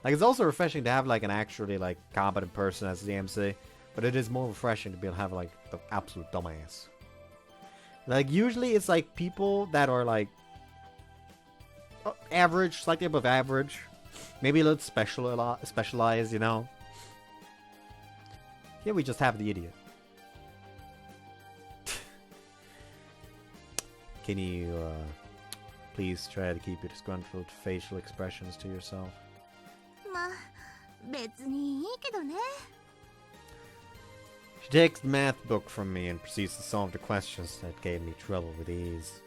Like, it's also refreshing to have, like, an actually, like, competent person as the MC. But it is more refreshing to be able to have, like, the absolute dumbass. Like, usually it's, like, people that are, like, average, slightly above average. Maybe a little specialized, you know? Here we just have the idiot. Can you, please try to keep your disgruntled facial expressions to yourself? まあ、別にいいけどね。 She takes the math book from me and proceeds to solve the questions that gave me trouble with ease.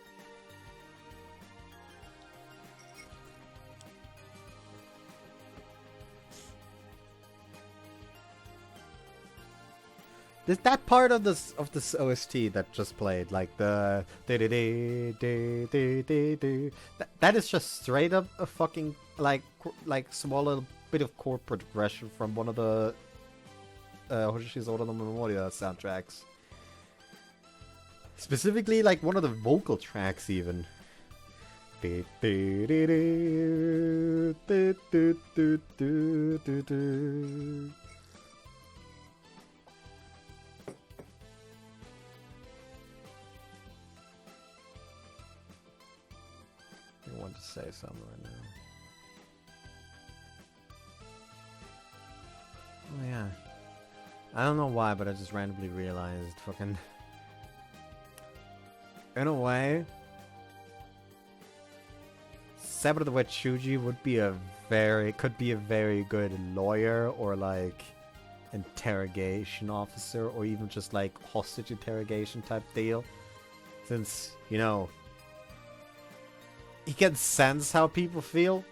Is that part of this OST that just played, like the that is just straight up a fucking like small little bit of chord progression from one of the Hoshi's Ora no Memoria soundtracks. Specifically, like one of the vocal tracks, even. I want to say something right now. Oh yeah. I don't know why, but I just randomly realized fucking... In a way, Saber the Wet Shuji would be could be a very good lawyer or like interrogation officer or even just like hostage interrogation type deal. Since, you know, he can sense how people feel.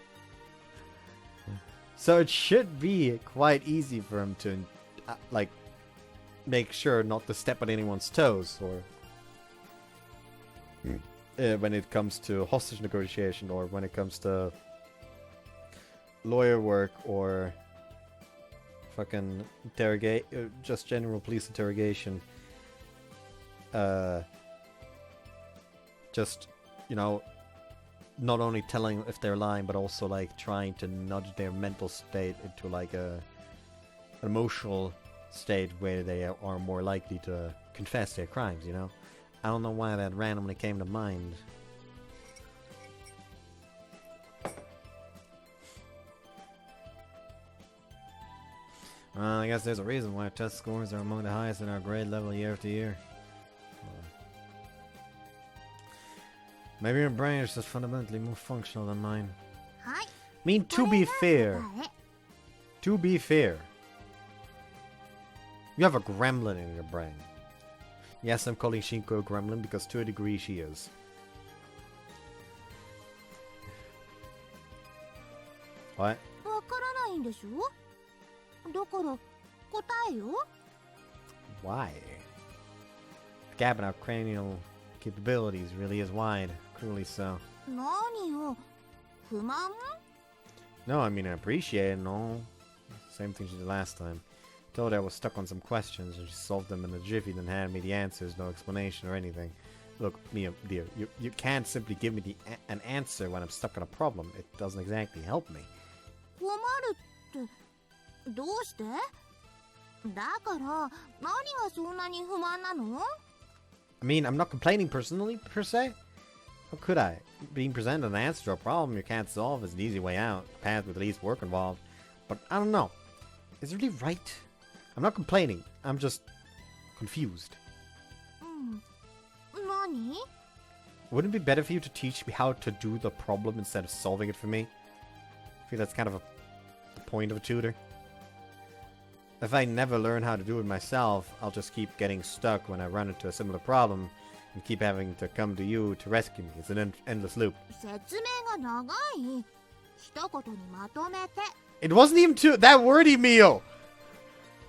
So it should be quite easy for him to like make sure not to step on anyone's toes or when it comes to hostage negotiation or when it comes to lawyer work or fucking just general police interrogation. Just, you know, not only telling if they're lying, but also like trying to nudge their mental state into like an emotional state where they are more likely to confess their crimes, you know? I don't know why that randomly came to mind. I guess there's a reason why test scores are among the highest in our grade level year after year. Maybe your brain is just fundamentally more functional than mine. I mean, to be fair, you have a gremlin in your brain. Yes, I'm calling Shinko a gremlin because to a degree she is. What? わからないんでしょ？だから答えよ。 Why? The gap in our cranial capabilities really is wide, cruelly so. 何よ？不満？ No, I mean I appreciate it and all. Same thing she did last time. Told her I was stuck on some questions and she solved them in a jiffy, then handed me the answers, no explanation or anything. Look, Mia, dear, you can't simply give me an answer when I'm stuck on a problem. It doesn't exactly help me. 困るってどうして？だから何がそんなに不満なの？ I mean, I'm not complaining personally, per se. How could I? Being presented an answer to a problem you can't solve is an easy way out. A path with least work involved. But I don't know. Is it really right? I'm not complaining. I'm just confused. 何？ Wouldn't it be better for you to teach me how to do the problem instead of solving it for me? I feel that's kind of the point of a tutor. If I never learn how to do it myself, I'll just keep getting stuck when I run into a similar problem and keep having to come to you to rescue me. It's an endless loop. 説明が長い。一言にまとめて。 It wasn't even that wordy, Mio!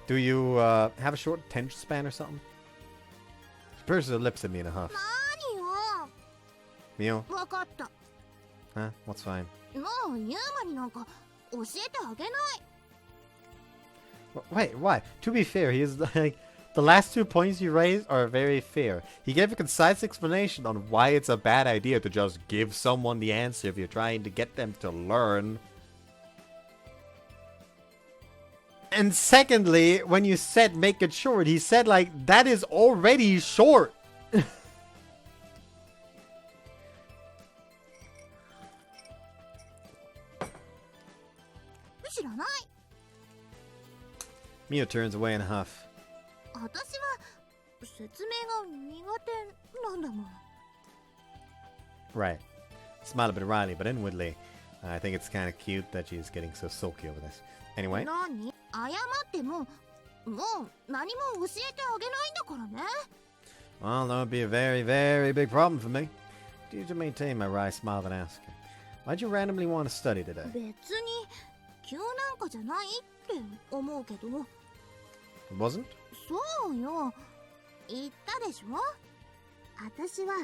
Do you have a short attention span or something? She purses her lips at me in a huff. 何よ。 Mio? わかった。 Huh? What's fine? もうユーマになんか教えてあげない。 Wait, why? To be fair, he is like... The last 2 points you raised are very fair. He gave a concise explanation on why it's a bad idea to just give someone the answer if you're trying to get them to learn. And secondly, when you said make it short, he said like, that is already short. 知らない。 Mio turns away in a huff. 私は説明が苦手なんだもん。 Right. Smile a bit wryly, but inwardly, I think it's kind of cute that she's getting so sulky over this. Anyway. 何？謝っても、もう何も教えてあげないんだからね。 Well, that would be a very, very big problem for me. Due to maintain my wry smile and ask her, why'd you randomly want to study today? 別に急なんかじゃないって思うけど。 It wasn't? そうよ。言ったでしょ。私は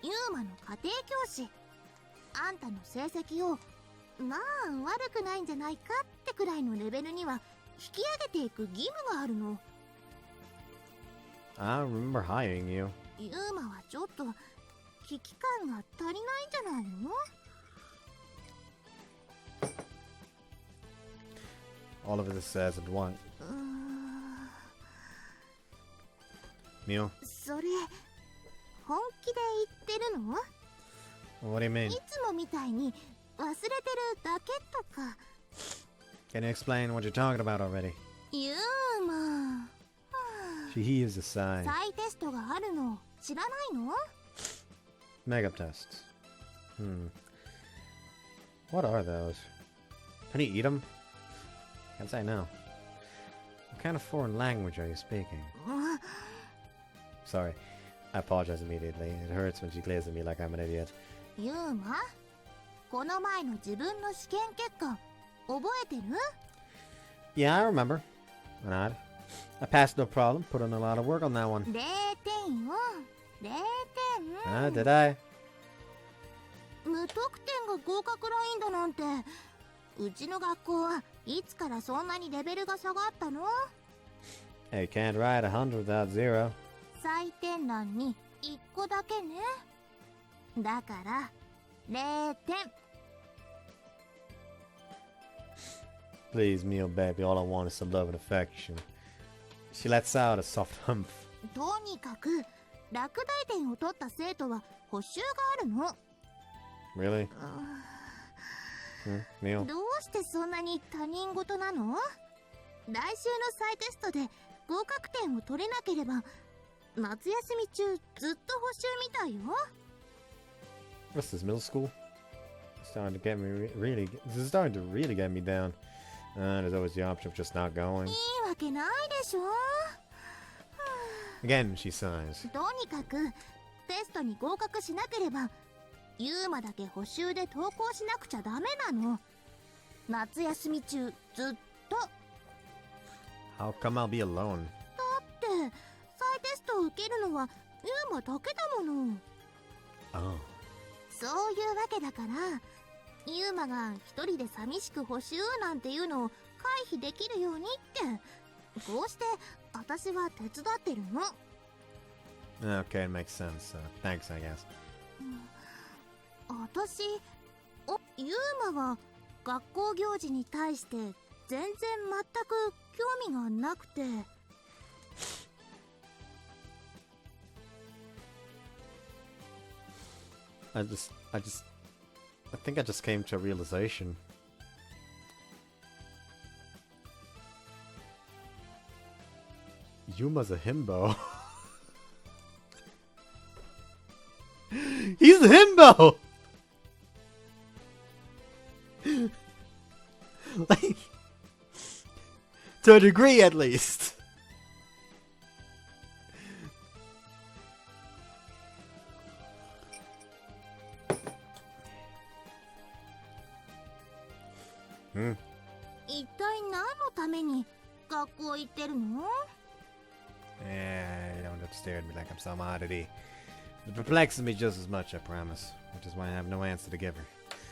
ユーマの家庭教師。あんたの成績をまあ悪くないんじゃないかってくらいのレベルには引き上げていく義務があるの。 I remember hiring you. ユーマはちょっと危機感が足りないんじゃないの？ All of this says at once. Mio? それ本気で言ってるの？ What do you mean? いつもみたいに忘れてるだけとか。 Can you explain what you're talking about already? ユーマ。 She heaves a sigh. 再テストがあるの知らないの？ Makeup tests. What are those? Can you eat them? Can't say no. What kind of foreign language are you speaking? Sorry. I apologize immediately. It hurts when she glares at me like I'm an idiot. ユーマ、この前の自分の試験結果覚えてる？ Yeah, I remember. I nod. I passed no problem. Put in a lot of work on that one. 0点よ。0点。 Did I? 無得点が合格ラインだなんて。うちの学校はいつからそんなにレベルが下がったの？ Hey, you can't write 100 without zero. 採点欄に1個だけね。だから0点。 Please, Mio baby, all I want is some love and affection. She lets out a soft humph. とにかく落第点を取った生徒は補習があるの。 Really? Mio? どうしてそんなに他人事なの？来週の再テストで合格点を取れなければ夏休み中ずっと補習みたいよ。 What's this, middle school? It's starting to get me really... This is starting to really get me down. There's always the option of just not going. いいわけないでしょ。 Again, she sighs. とにかくテストに合格しなければユーマだけ補習で登校しなくちゃダメなの。夏休み中ずっと。 How come I'll be alone? だって再テストを受けるのはユーマだけだもの。 Oh. そういうわけだからユーマが一人で寂しく補習なんていうのを回避できるようにってこうして私は手伝ってるの。 Okay, it makes sense. Thanks, I guess. 私、ユーマが学校行事に対して全然全く興味がなくて。 I think I just came to a realization. Yuma's a himbo. He's a himbo! Like, to a degree at least.一体何のために学校行ってるの？ Yeah, you don't have to stare at me like I'm some oddity. It perplexes me just as much, I promise. Which is why I have no answer to give her.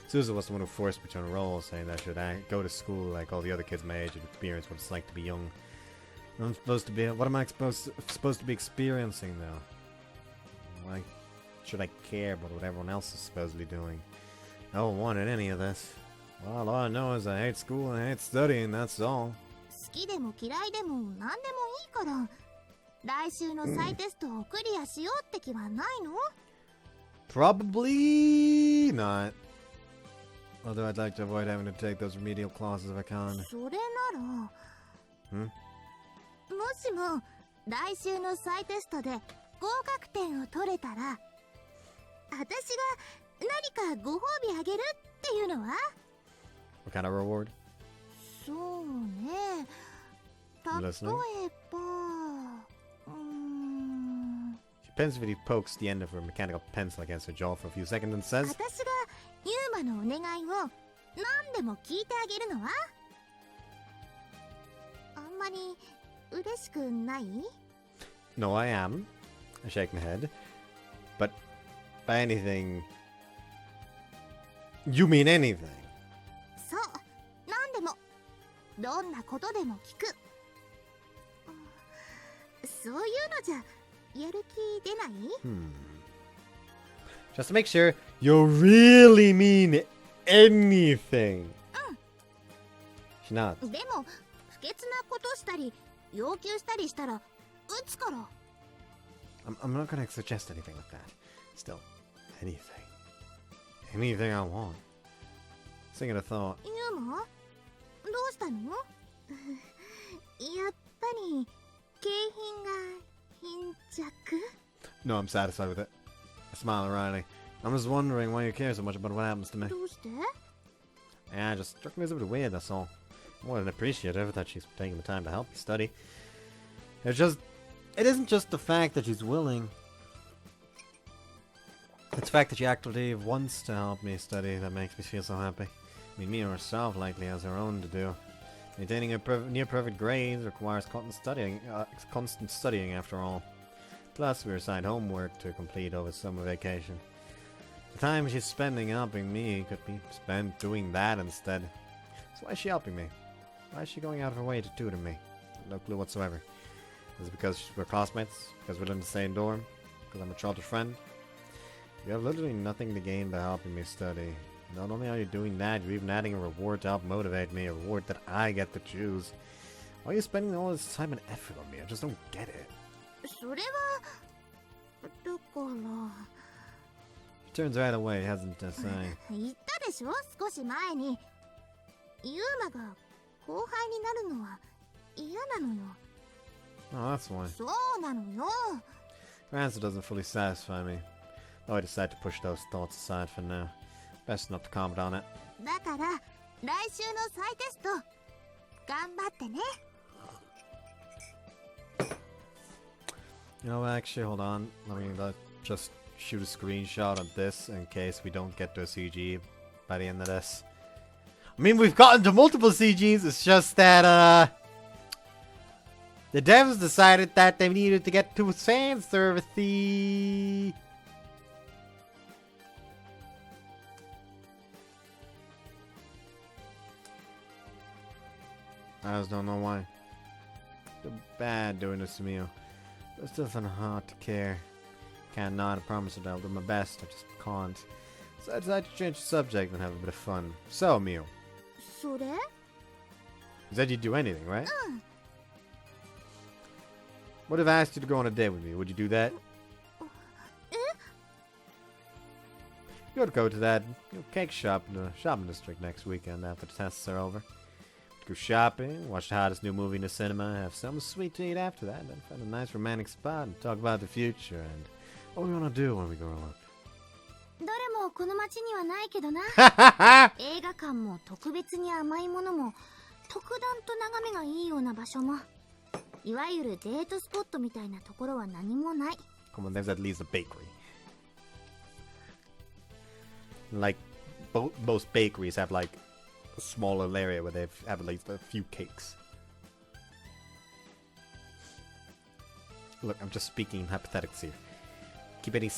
Susan was the one who forced me to enroll, saying that I should go to school like all the other kids my age and experience what it's like to be young. I'm supposed to be. What am I supposed to be experiencing though? Why should I care about what everyone else is supposedly doing? No one wanted any of this. Well, all I know is I hate school and I hate studying. That's all. 好きでも嫌いでも何でもいいから、来週の再テストをクリアしようって気はないの？ Probably not. Although I'd like to avoid having to take those remedial classes if I can. それなら、もしも来週の再テストで合格点を取れたら、私が何かご褒美あげるっていうのは？ What kind of reward? そうね。例えば、She pensively pokes the end of her mechanical pencil against her jaw for a few seconds and says, 私がユーマのお願いを何でも聞いてあげるのは？あんまり嬉しくない？ No, I am. I shake my head. But by anything, you mean anything? そう、何でも、どんなことでも聞く。そういうのじゃやる気出ない？ Just to make sure, you really mean anything. She nods. でも不潔なことしたり要求したりしたら撃つから。I'm not gonna suggest anything like that. Still, anything. Anything I want. Thinking a thought. ユーマ？どうしたの？やっぱり景品が貧弱？ No, I'm satisfied with it. I smile wryly. I'm just wondering why you care so much about what happens to me. どうして？ Yeah, it just struck me as a bit weird, that's all. More than appreciative that she's taking the time to help me study. It isn't just the fact that she's willing. It's the fact that she actively wants to help me study that makes me feel so happy. I mean, Mia herself likely has her own to do. Maintaining a near-perfect grades requires constant studying after all. Plus, we were assigned homework to complete over summer vacation. The time she's spending helping me could be spent doing that instead. So why is she helping me? Why is she going out of her way to tutor me? No clue whatsoever. Is it because we're classmates? Because we're in the same dorm? Because I'm a childhood friend? You have literally nothing to gain by helping me study. Not only are you doing that, you're even adding a reward to help motivate me, a reward that I get to choose. Why are you spending all this time and effort on me? I just don't get it. それはだから。 She turns right away, hesitant to say. 言ったでしょ、少し前に。ユーマが後輩になるのは嫌なのよ。 Oh, that's why. そうなのよ。 Her answer doesn't fully satisfy me. Though I decide to push those thoughts aside for now. Best not to comment on it. だから来週の再テスト頑張ってね。 You know, actually, hold on. Let me just shoot a screenshot of this in case we don't get to a CG by the end of this. I mean, we've gotten to multiple CGs. It's just that, the devs decided that they needed to get to fan servicey. I just don't know why. They're bad doing this to me. It's nothing hard to care. Can't not, I promise that I'll do my best. I just can't. So I decided to change the subject and have a bit of fun. So, Mio. それ？ You said you'd do anything, right? What if I asked you to go on a date with me? Would you do that? You ought to go to that cake shop in the shopping district next weekend after the tests are over. go shopping, watch the hottest new movie in the cinema, have something sweet to eat after that, then find a nice romantic spot and talk about the future and what we want to do when we grow up. どれもこの街にはないけどな。映画館も特別に甘いものも特段と眺めがいいような場所もいわゆるデートスポットみたいなところは何もない。 Come on, there's at least a bakery. Like, most bakeries have like a smaller area where they have at least a few cakes. Look, I'm just speaking hypotheticals here. Keep any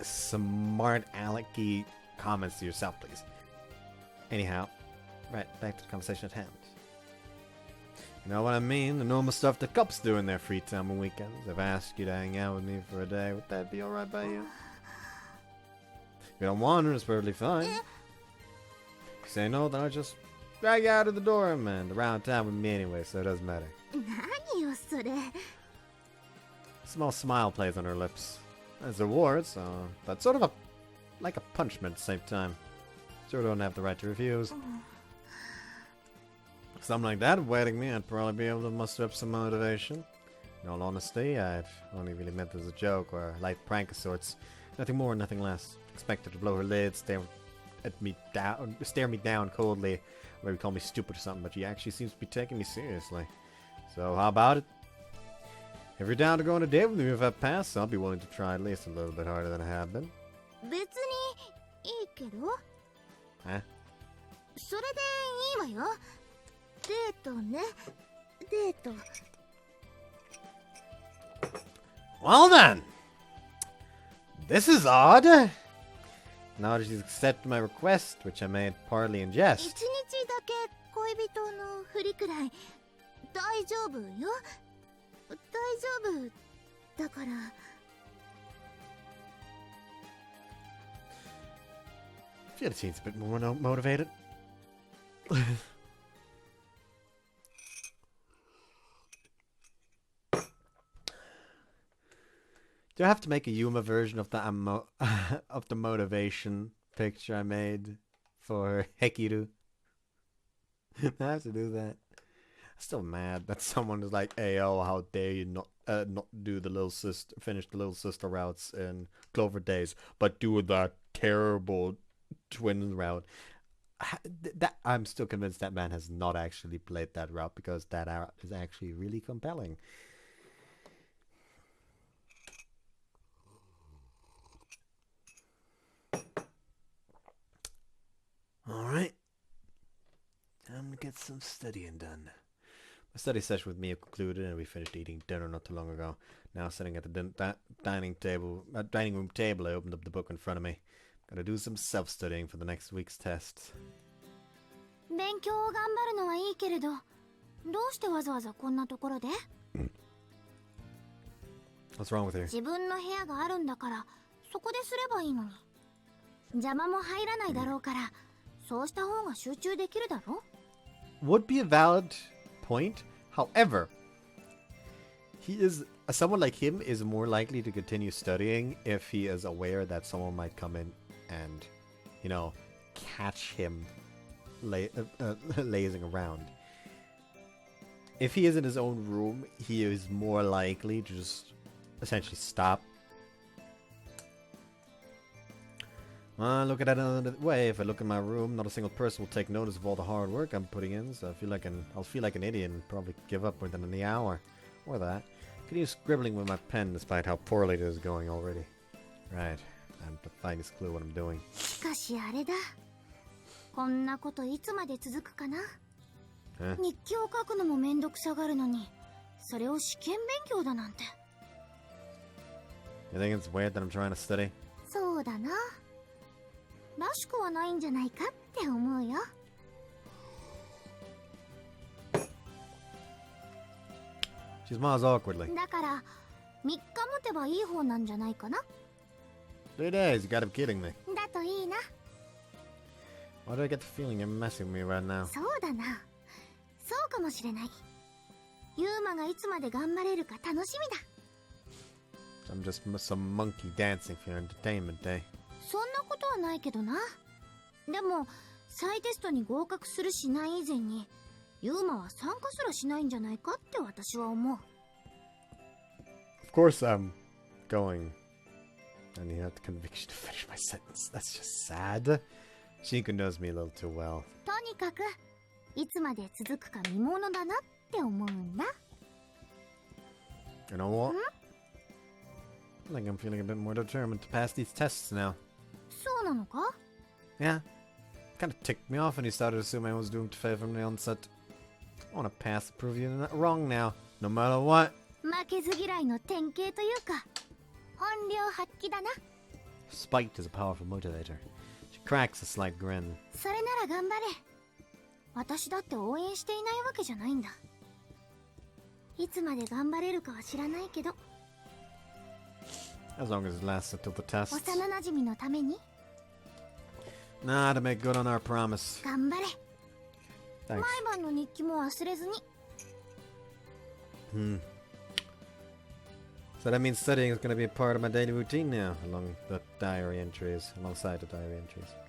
smart alecky comments to yourself, please. Anyhow, right, back to the conversation at hand. You know what I mean? The normal stuff the cops do in their free time and weekends. If I asked you to hang out with me for a day, would that be alright by you? If you don't want to, it's perfectly fine. If you say no, then I'll just drag you out of the door, man. Around town with me anyway, so it doesn't matter. 何よそれ。 Small smile plays on her lips. As a reward, so that's sort of like a punishment at the same time. Sure don't have the right to refuse. Something like that waiting me, I'd probably be able to muster up some motivation. In all honesty, I'd only really meant as a joke or a light prank of sorts. Nothing more, nothing less. Expected to blow her lid, stare me down coldly, maybe call me stupid or something, but she actually seems to be taking me seriously. So how about it? If you're down to go on a date with me if I pass, I'll be willing to try at least a little bit harder than I have been. 別にいいけど。Huh? それでいいわよ。デートね。デート。 Well then! This is odd! Now that she's accepted my request, which I made partly in 一 jest. 日だけ恋人のふりくらい大丈夫よ。大丈夫だから。 I feel it seems a bit more motivated. Do I have to make a Yuma version of the of the motivation picture I made for Hekiru? I have to do that. I'm still mad that someone is like, "Hey, oh, how dare you not do the little sister, finish the little sister routes in Clover Days, but do the terrible twin route." That I'm still convinced that man has not actually played that route because that route is actually really compelling. Alright. Time to get some studying done. My study session with Mio concluded and we finished eating dinner not too long ago. Now sitting at the dining room table, I opened up the book in front of me. Gotta do some self-studying for the next week's test. 勉強を頑張るのはいいけれど、どうしてわざわざこんなところで？ What's wrong with her? 自分の部屋があるんだから、そこですればいいのに。邪魔も入らないだろうから、そうした方が集中できるだろ？ Would be a valid point. However, someone like him is more likely to continue studying if he is aware that someone might come in and, you know, catch him lazing around. If he is in his own room, he is more likely to just essentially stop. Look at it another way. If I look in my room, not a single person will take notice of all the hard work I'm putting in, so I'll feel like an idiot and probably give up within the hour. Or that. Could use scribbling with my pen despite how poorly it is going already. Right. Time to find this clue what I'm doing. しかしあれだ。こんなこといつまで続くかな？ 日記を書くのもめんどくさがるのに、それを試験勉強だなんて。 You think it's weird that I'm trying to study? そうだな。らしくはないんじゃないかって思うよ。 She smiles awkwardly. だから3日持てばいい方なんじゃないかな。 3 days, you gotta be kidding me. だといいな。 Why do I get the feeling you're messing with me right now? そうだな。そうかもしれない。ユーマがいつまで頑張れるか楽しみだ。 I'm just some monkey dancing for your entertainment day. そんなことはないけどな。でも再テストに合格するしない以前にユーマは参加すらしないんじゃないかって私は思う。 Of course I'm going. And you have the conviction to finish my sentence. That's just sad. Shinko knows me a little too well. とにかくいつまで続くか見ものだなって思うんだ。 You know what? I think I'm feeling a bit more determined to pass these tests now. そうなのか？ Yeah. Kind of ticked me off when he started assuming I was doomed to fail from the onset. I want to pass to prove you're not wrong now, no matter what. 負けず嫌いの典型というか本領発揮だな。 Spite is a powerful motivator. She cracks a slight grin. それなら頑張れ。私だって応援していないわけじゃないんだ。いつまで頑張れるかは知らないけど。 As long as it lasts until the tests. 幼馴染のために Nah, to make good on our promise. 頑張れ。 Thanks. 毎晩の日記も忘れずに。 So that means studying is going to be a part of my daily routine now, alongside the diary entries.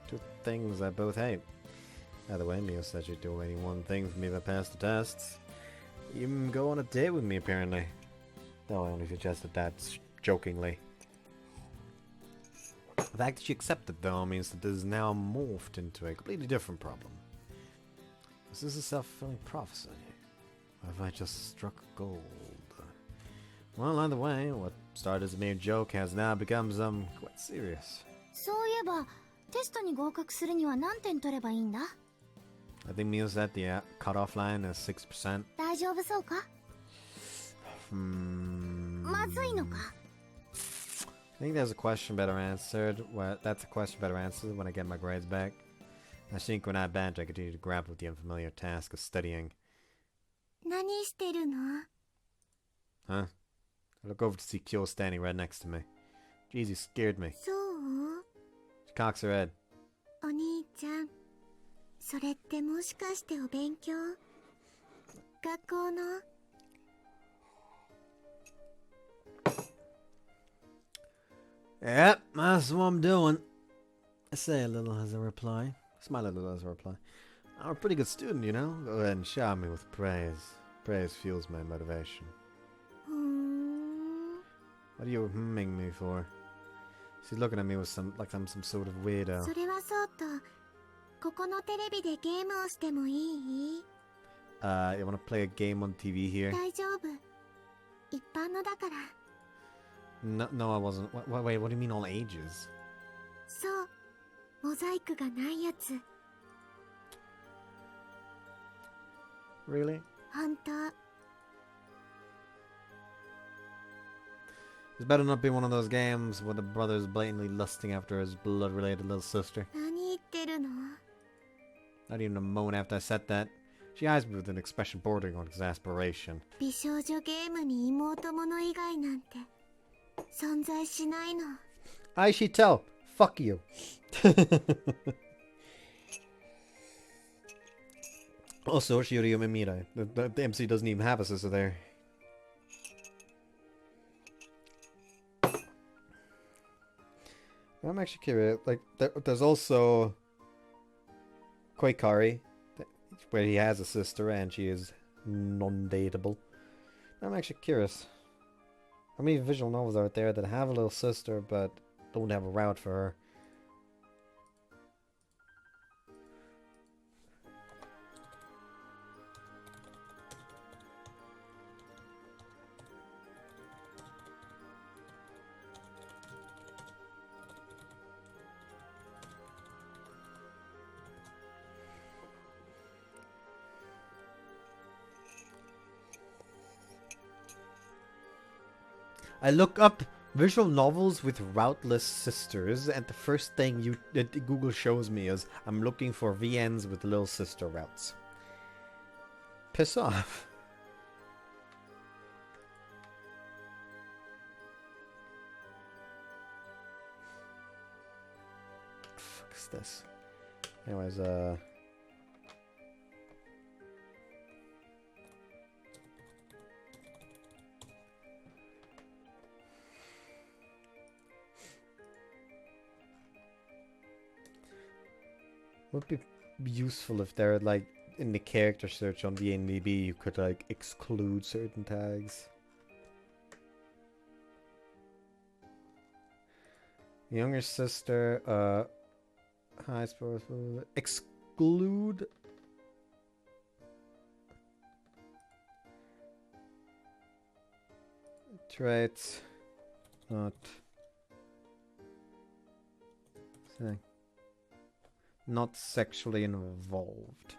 Two things I both hate. By the way, Mio said she'd do only one thing for me if I passed the tests. Even go on a date with me, apparently. Though I only suggested that jokingly. The fact that she accepted, though, means that this is now morphed into a completely different problem. Is this a self-fulfilling prophecy? Or have I just struck gold? Well, either way, what started as a mere joke has now become quite serious. そういえばテストに合格するには何点取ればいいんだ？ I think Mio said the cutoff line is 6%. 大丈夫そうか？まずいのか？ I think there's a question better answered. Well, that's a question better answered when I get my grades back. I think when I banter, I continue to grapple with the unfamiliar task of studying. 何してるの？ Huh? I look over to see Kyo standing right next to me. Jeez, you scared me. そう？ She cocks her head. お兄ちゃん、それってもしかしてお勉強？学校の？ Yep, that's what I'm doing. I say a little as a reply. Smile a little as a reply. I'm a pretty good student, you know. Go ahead and shower me with praise. Praise fuels my motivation. What are you humming me for? She's looking at me with like I'm some sort of weirdo. それはそうと、ここのテレビでゲームをしてもいい？ You wanna play a game on TV here? 大丈夫。一般のだから。 No, I wasn't. Wait, what do you mean all ages? そう。モザイクがないやつ。 Really? 本当。 This better not be one of those games where the brother's blatantly lusting after his blood-related little sister. 何言ってるの？ Not even a moment after I said that, she eyes me with an expression bordering on exasperation. 美少女ゲームに妹物以外なんて存在しないの。 I she tell. Fuck you. Also, Shiori Mimira. The MC doesn't even have a sister there. I'm actually curious. Like, there's also Koikari, where he has a sister and she is non-dateable. I'm actually curious. How many visual novels are out there that have a little sister but don't have a route for her? I look up visual novels with routeless sisters, and the first thing Google shows me is I'm looking for VNs with little sister routes. Piss off. What the fuck is this? Anyways, would be useful if there are like in the character search on the IMDb, you could like exclude certain tags. Younger sister, high sports, exclude. Traits, not. Not sexually involved.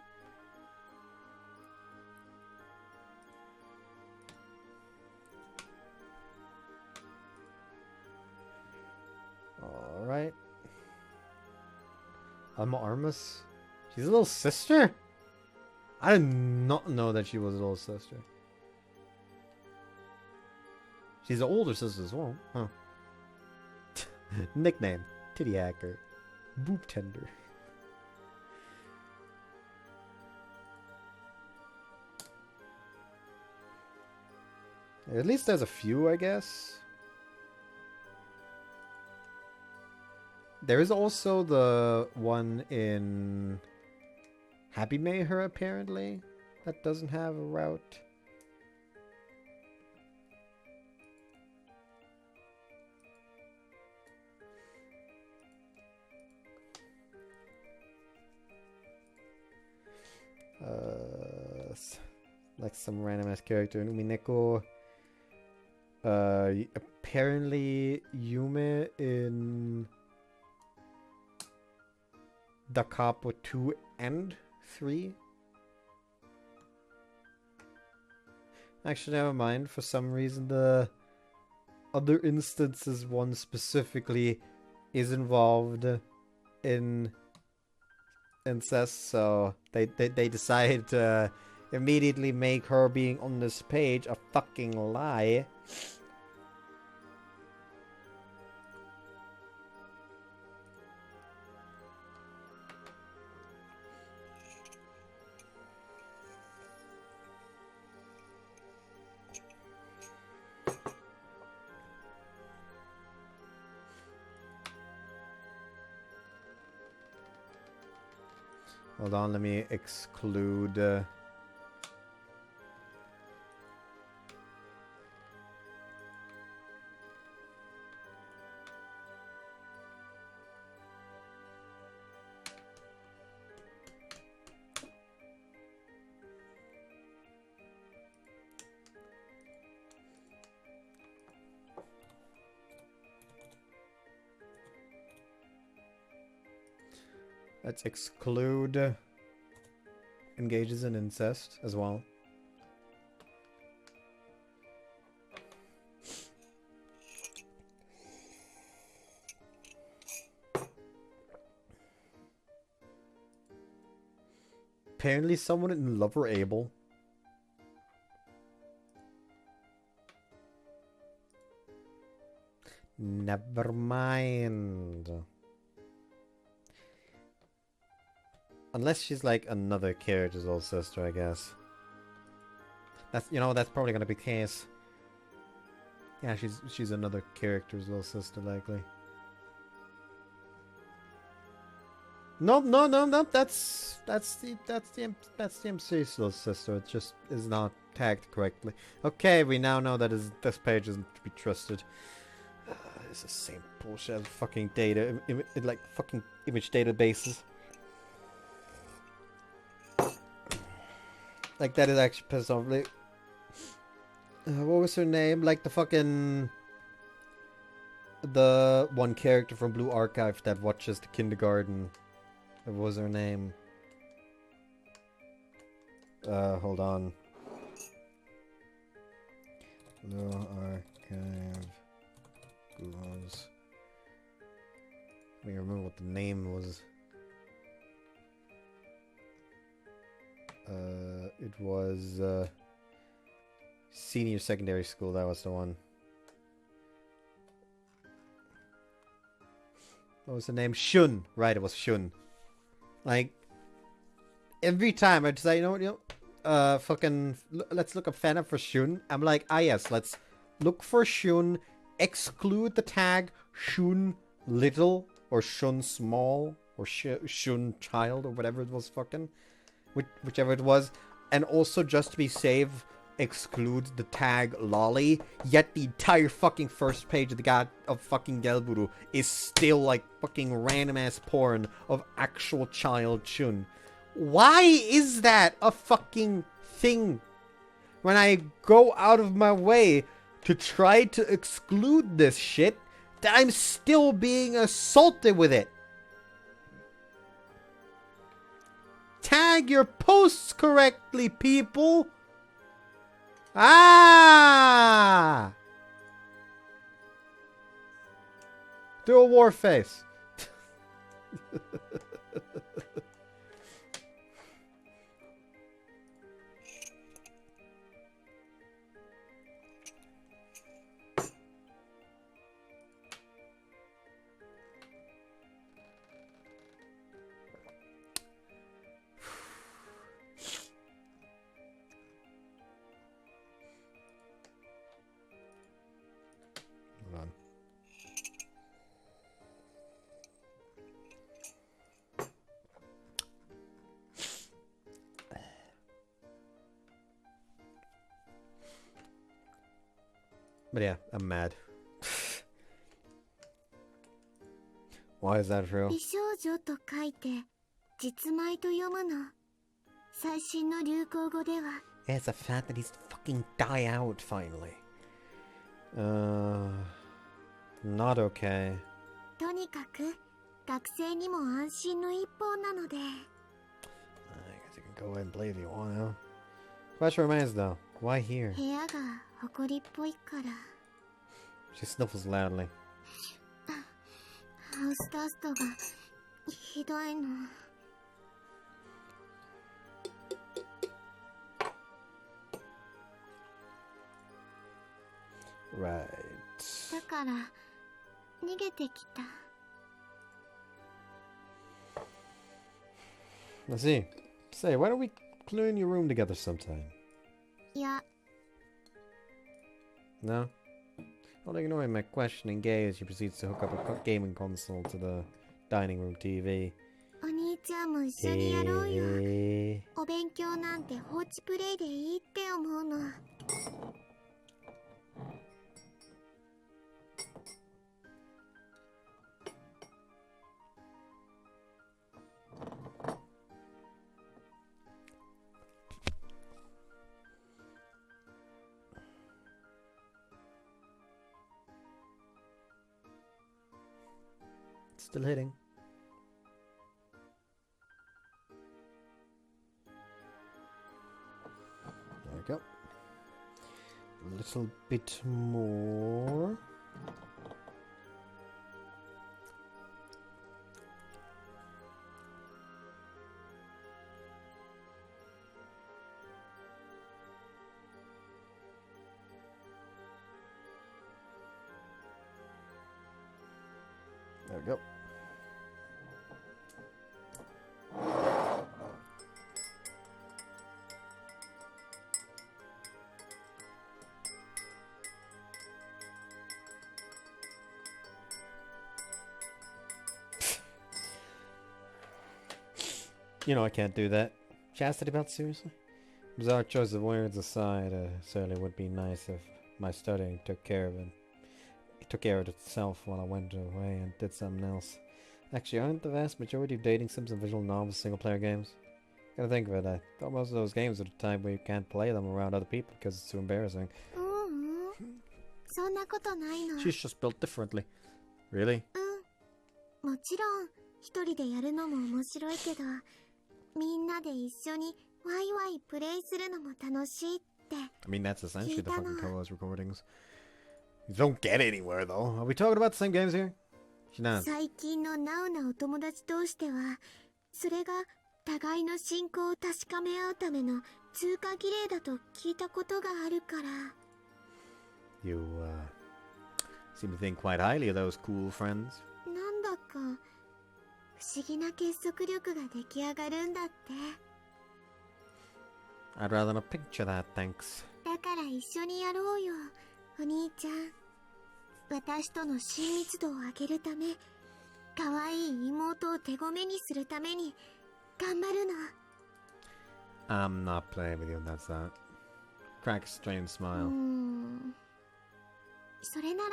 Alright. Alma Armas? She's a little sister? I did not know that she was a little sister. She's an older sister as well, huh? Nickname, Titty Hacker. Boob Tender. At least there's a few, I guess. There is also the one in Happy Mayher, apparently, that doesn't have a route. Like some random ass character. Umineko. Apparently Yume in Da Capo 2 and 3. Actually, never mind. For some reason, the other instances one specifically is involved in incest, so they decide to immediately make her being on this page a fucking lie. Hold on, let me exclude... Let's exclude engages in incest as well. Apparently someone in Love or Able. Never mind. Unless she's like another character's little sister, I guess. That's, you know, that's probably gonna be the case. Yeah, she's another character's little sister, likely. No, that's the MC's little sister. It just is not tagged correctly. Okay, we now know that this page isn't to be trusted. It's the same bullshit fucking data, like fucking image databases. Like, that is actually pissed off. Like, what was her name? Like the fucking... The one character from Blue Archive that watches the kindergarten. What was her name? Hold on. Blue Archive. Was... I don't remember what the name was. It was senior secondary school. That was the one. What was the name? Shun. Right, it was Shun. Like, every time I decide, fucking, let's look up fan for Shun. I'm like, ah yes, let's look for Shun. Exclude the tag Shun Little or Shun Small or Shun Child or whatever it was fucking. whichever it was, and also just to be safe, exclude the tag lolly, yet the entire fucking first page of of fucking Gelburu is still like fucking random ass porn of actual child Chun. Why is that a fucking thing? When I go out of my way to try to exclude this shit, that I'm still being assaulted with it. Tag your posts correctly, people. Ah! Do a war face. Hold on. But yeah, I'm mad. Why is that true? 美少女と書いて実舞と読むの。最新の流行語では Yeah, it's a fact that he's fucking die out finally. Not okay. とにかく学生にも安心の一方なので I guess you can go ahead and play if you want to. Question remains though. Why here? 部屋が埃っぽいから She sniffles loudly. ハウスダストがひどいの。 Right. だから逃げてきた。 Let's see. Say, why don't we clean your room together sometime? いや No? Well, ignoring my questioning gaze, she proceeds to hook up a gaming console to the dining room TV. お兄ちゃんも一緒にやろうよ。 Eh. お勉強なんて放置プレイでいいって思うの。 Still hitting. There we go. A little bit more. There we go. You know I can't do that. Chastity belt, seriously? Bizarre choice of words aside, certainly would be nice if my studying took care of it. It took care of itself while I went away and did something else. Actually, aren't the vast majority of dating sims and visual novels single-player games? Gotta think about that. Thought most of those games are the type where you can't play them around other people because it's too embarrassing. そんなことないの。 She's just built differently. Really? もちろん一人でやるのも面白いけど、みんなで一緒にワイワイプレイするのも楽しいって。 I mean, that's essentially the fucking co-host recordings. You don't get anywhere, though. Are we talking about the same games here? She not. 最近のナウなお友達同士では、それが互いの信仰を確かめ合うための通過儀礼だと聞いたことがあるから。 You, seem to think quite highly of those cool friends. なんだか不思議な結束力が出来上がるんだって。 I'd rather not picture that, thanks. だから一緒にやろうよ、お兄ちゃん。私との親密度を上げるため、可愛い妹を手ごめにするために頑張るの。I'm not playing with you, that's that. Crack a strange smile. それなら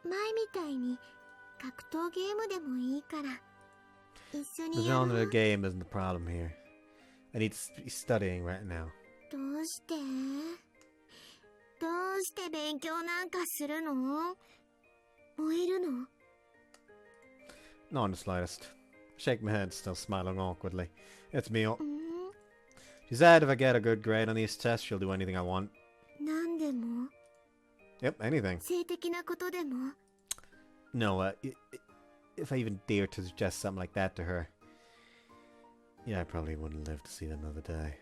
前みたいに格闘ゲームでもいいから一緒 The にやろ genre of う。 game isn't the problem here. I need to be studying right now. どうして勉強なんかするの？燃えるの？ Not in the slightest. Shake my head, still smiling awkwardly. It's Mio. She said if I get a good grade on these tests, she'll do anything I want. 何でも？ Yep, anything. 性的なことでも？ No, if I even dare to suggest something like that to her, yeah, I probably wouldn't live to see another day.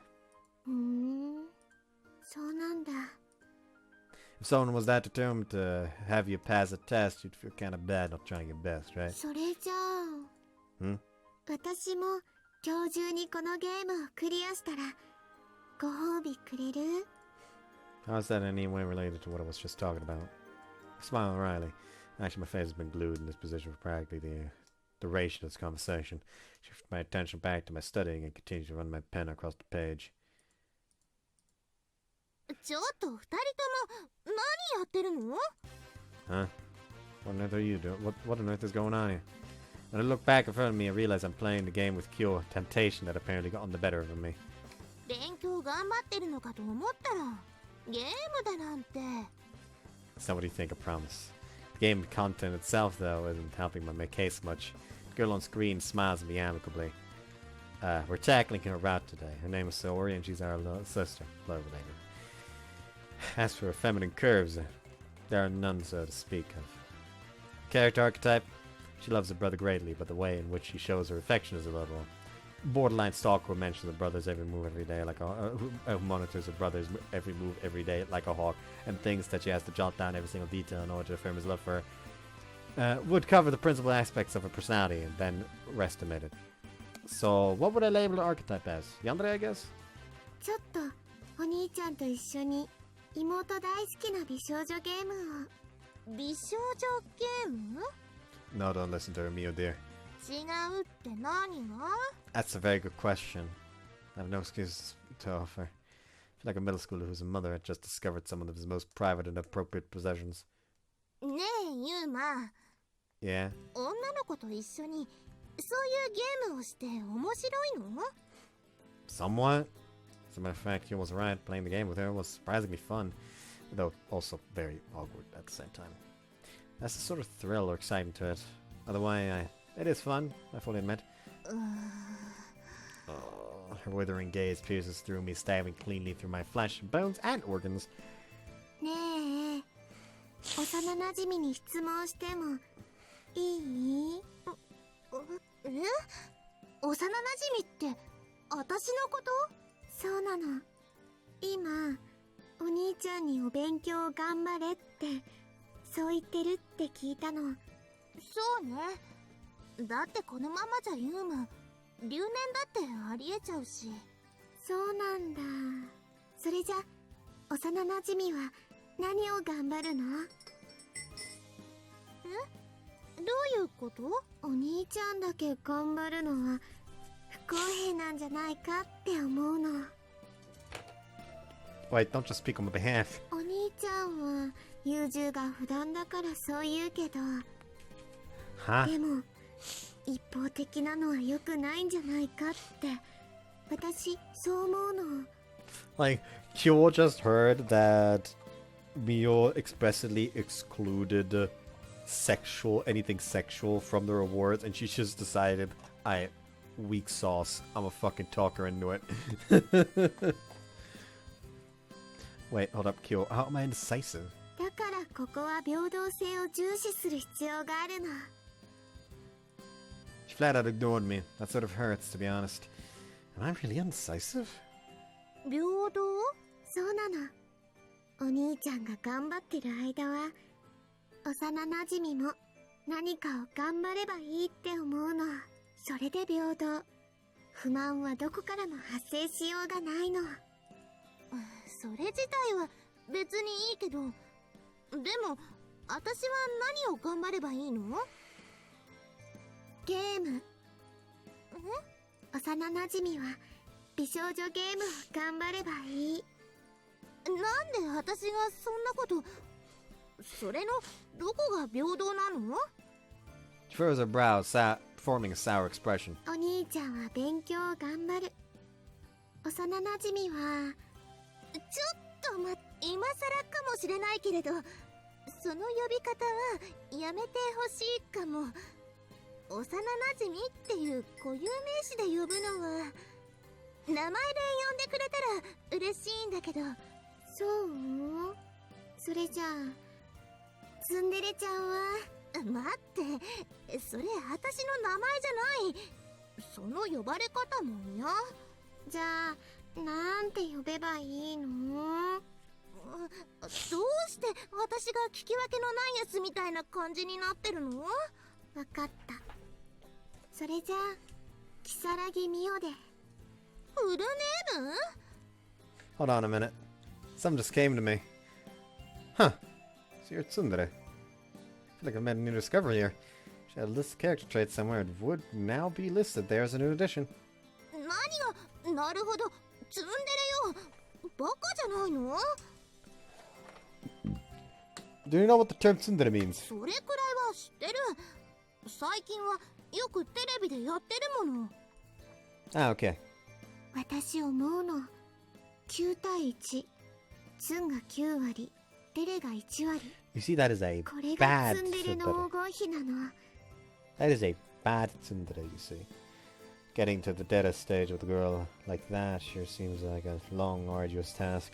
そうなんだ。 If someone was that determined to have you pass a test, you'd feel kind of bad not trying your best, right? それじゃあ、私も今日中にこのゲームをクリアしたらご褒美くれる？ How is that in any way related to what I was just talking about? I smile wryly. Actually, my face has been glued in this position for practically the duration of this conversation. Shift my attention back to my studying and continue to run my pen across the page. ちょっと二人とも何やってるの？ Huh? What on earth are you doing? What on earth is going on here? When I look back in front of me, I realize I'm playing the game with Kyo, temptation that apparently gotten the better of me. 勉強頑張ってるのかと思ったらゲームだなんて。 It's not what you think, I promise. The game content itself, though, isn't helping my case much. The girl on screen smiles at me amicably. We're tackling her route today. Her name is Saori, and she's our sister, blood related. As for her feminine curves, there are none, so to speak of. Character archetype, she loves her brother greatly, but the way in which she shows her affection is a little borderline stalker who mentions her brother's every move every day, like who monitors her brother's every move every day like a hawk, and thinks that she has to jot down every single detail in order to affirm his love for her. Would cover the principal aspects of her personality and then estimate it. So, what would I label the archetype as? Yandere, I guess? ちょっとお兄ちゃんと一緒に妹大好きな美少女ゲームを。美少女ゲーム？ No, don't listen to her, Mio dear. 違うって何が？ That's a very good question. I have no excuses to offer. I feel like a middle schooler whose mother had just discovered some of his most private and appropriate possessions. ねえ、ユーマ。 Yeah? 女の子と一緒にそういうゲームをして面白いの？ Somewhat. As a matter of fact, he was right. Playing the game with her was surprisingly fun, though also very awkward at the same time. That's a sort of thrill or excitement to it. Either way, it is fun, I fully admit. Her withering gaze pierces through me, stabbing cleanly through my flesh, bones, and organs. ねえ、幼なじみに質問してもいい？え？幼なじみって私のこと？そうなの。今、お兄ちゃんにお勉強頑張れってそう言ってるって聞いたの。そうね。だってこのままじゃユーマ留年だってありえちゃうし。そうなんだ。それじゃ幼なじみは何を頑張るの？え？どういうこと？お兄ちゃんだけ頑張るのは不公平なんじゃないかって思うの。 Wait, don't just speak on my behalf. お兄ちゃんは優柔が不断だからそう言うけど、 Huh? でも一方的なのは良くないんじゃないかって私そう思うの。 Like, Kyo just heard that Mio expressly excluded anything sexual from the rewards, and she just decided, weak sauce, I'm a fucking talker and knew it. Wait, hold up, Kyo. How am I indecisive? だからここは平等性を重視する必要があるの。 She flat out ignored me. That sort of hurts, to be honest. Am I really indecisive? 平等？そうなの。お兄ちゃんが頑張ってる間は幼なじみも何かを頑張ればいいって思うの。それで平等。不満はどこからも発生しようがないの。それ自体は別にいいけど、でも私は何を頑張ればいいの？ゲーム。幼なじみは美少女ゲームを頑張ればいい。なんで私がそんなこと、それのどこが平等なの？ She furrows her brow, forming a sour expression. お兄ちゃんは勉強を頑張る。幼なじみはちょっと今更かもしれないけれど、その呼び方はやめてほしいかも。幼なじみっていう固有名詞で呼ぶのは、名前で呼んでくれたら嬉しいんだけど。そう？それじゃあツンデレちゃんは。待って、それ私の名前じゃない。その呼ばれ方もよ。じゃあなんて呼べばいいの？どうして私が聞き分けのないやつみたいな感じになってるの？わかった。それじゃあ如月ミオで。フルネーム？ Hold on a minute. Something just came to me. Huh. So you're Tsundere. I feel like I've made a new discovery here. Should have a list of character traits somewhere. It would now be listed there as a new addition. 何が、なるほど、ツンデレよ。バカじゃないの？ Do you know what the term tsundere means? それくらいは知ってる。最近はよくテレビでやってるもの。Ah, okay. 私思うの。9対1。ツンが9割、デレが1割。You see, that is a これが bad ツンデレの tsundere. 黄金比なの。That is a bad tsundere, you see. Getting to the deadest stage with a girl like that sure seems like a long, arduous task.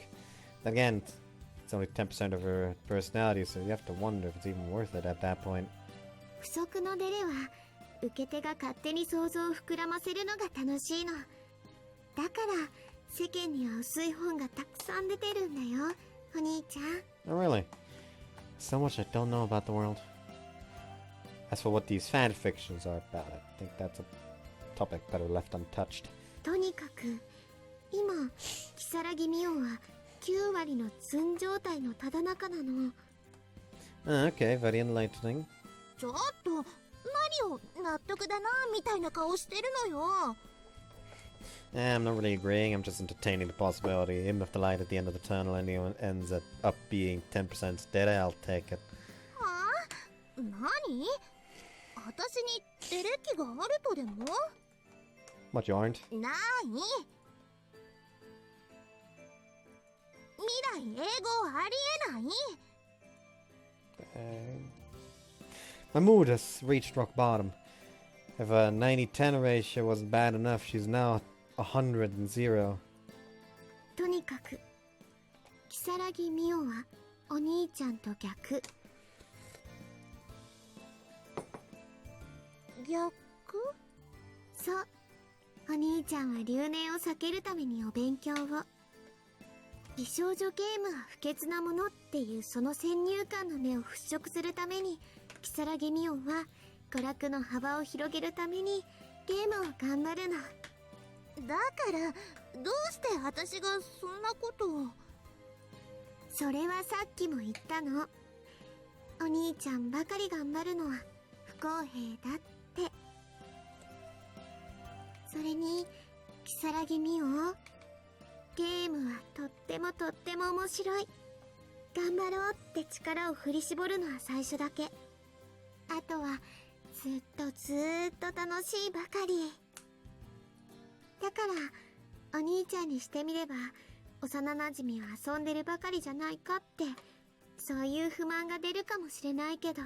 Then again, it's only 10% of her personality, so you have to wonder if it's even worth it at that point. 不足のデレは受け手が勝手に想像を膨らませるのが楽しいの。だから世間には薄い本がたくさん出てるんだよ、お兄ちゃん。Oh, really? So much I don't know about the world. As for what these fan fictions are about, I think that's a topic better left untouched. とにかく今如月ミオは9割のツン状態のただ中なの。Okay, very enlightening. ちょっと何を納得だなみたいな顔してるのよ。I'm not really agreeing, I'm just entertaining the possibility. Even if the light at the end of the tunnel anyone ends up being 10% dead, I'll take it. はあ？何？私にデレキがあるとでも？ What, you aren't? なーに？未来英語ありえない？ My mood has reached rock bottom. If a 90-10 ratio wasn't bad enough, she's now 100-0. とにかく如月ミオはお兄ちゃんと逆。逆？そう、お兄ちゃんは留年を避けるためにお勉強を。美少女ゲームは不潔なものっていうその先入観の目を払拭するために、如月ミオは娯楽の幅を広げるためにゲームを頑張るの。だからどうして私がそんなことを。それはさっきも言ったの。お兄ちゃんばかり頑張るのは不公平だって。それに如月ミオ、ゲームはとってもとっても面白い。頑張ろうって力を振り絞るのは最初だけ。あとはずっと楽しいばかり。だからお兄ちゃんにしてみれば幼なじみは遊んでるばかりじゃないかって、そういう不満が出るかもしれないけど、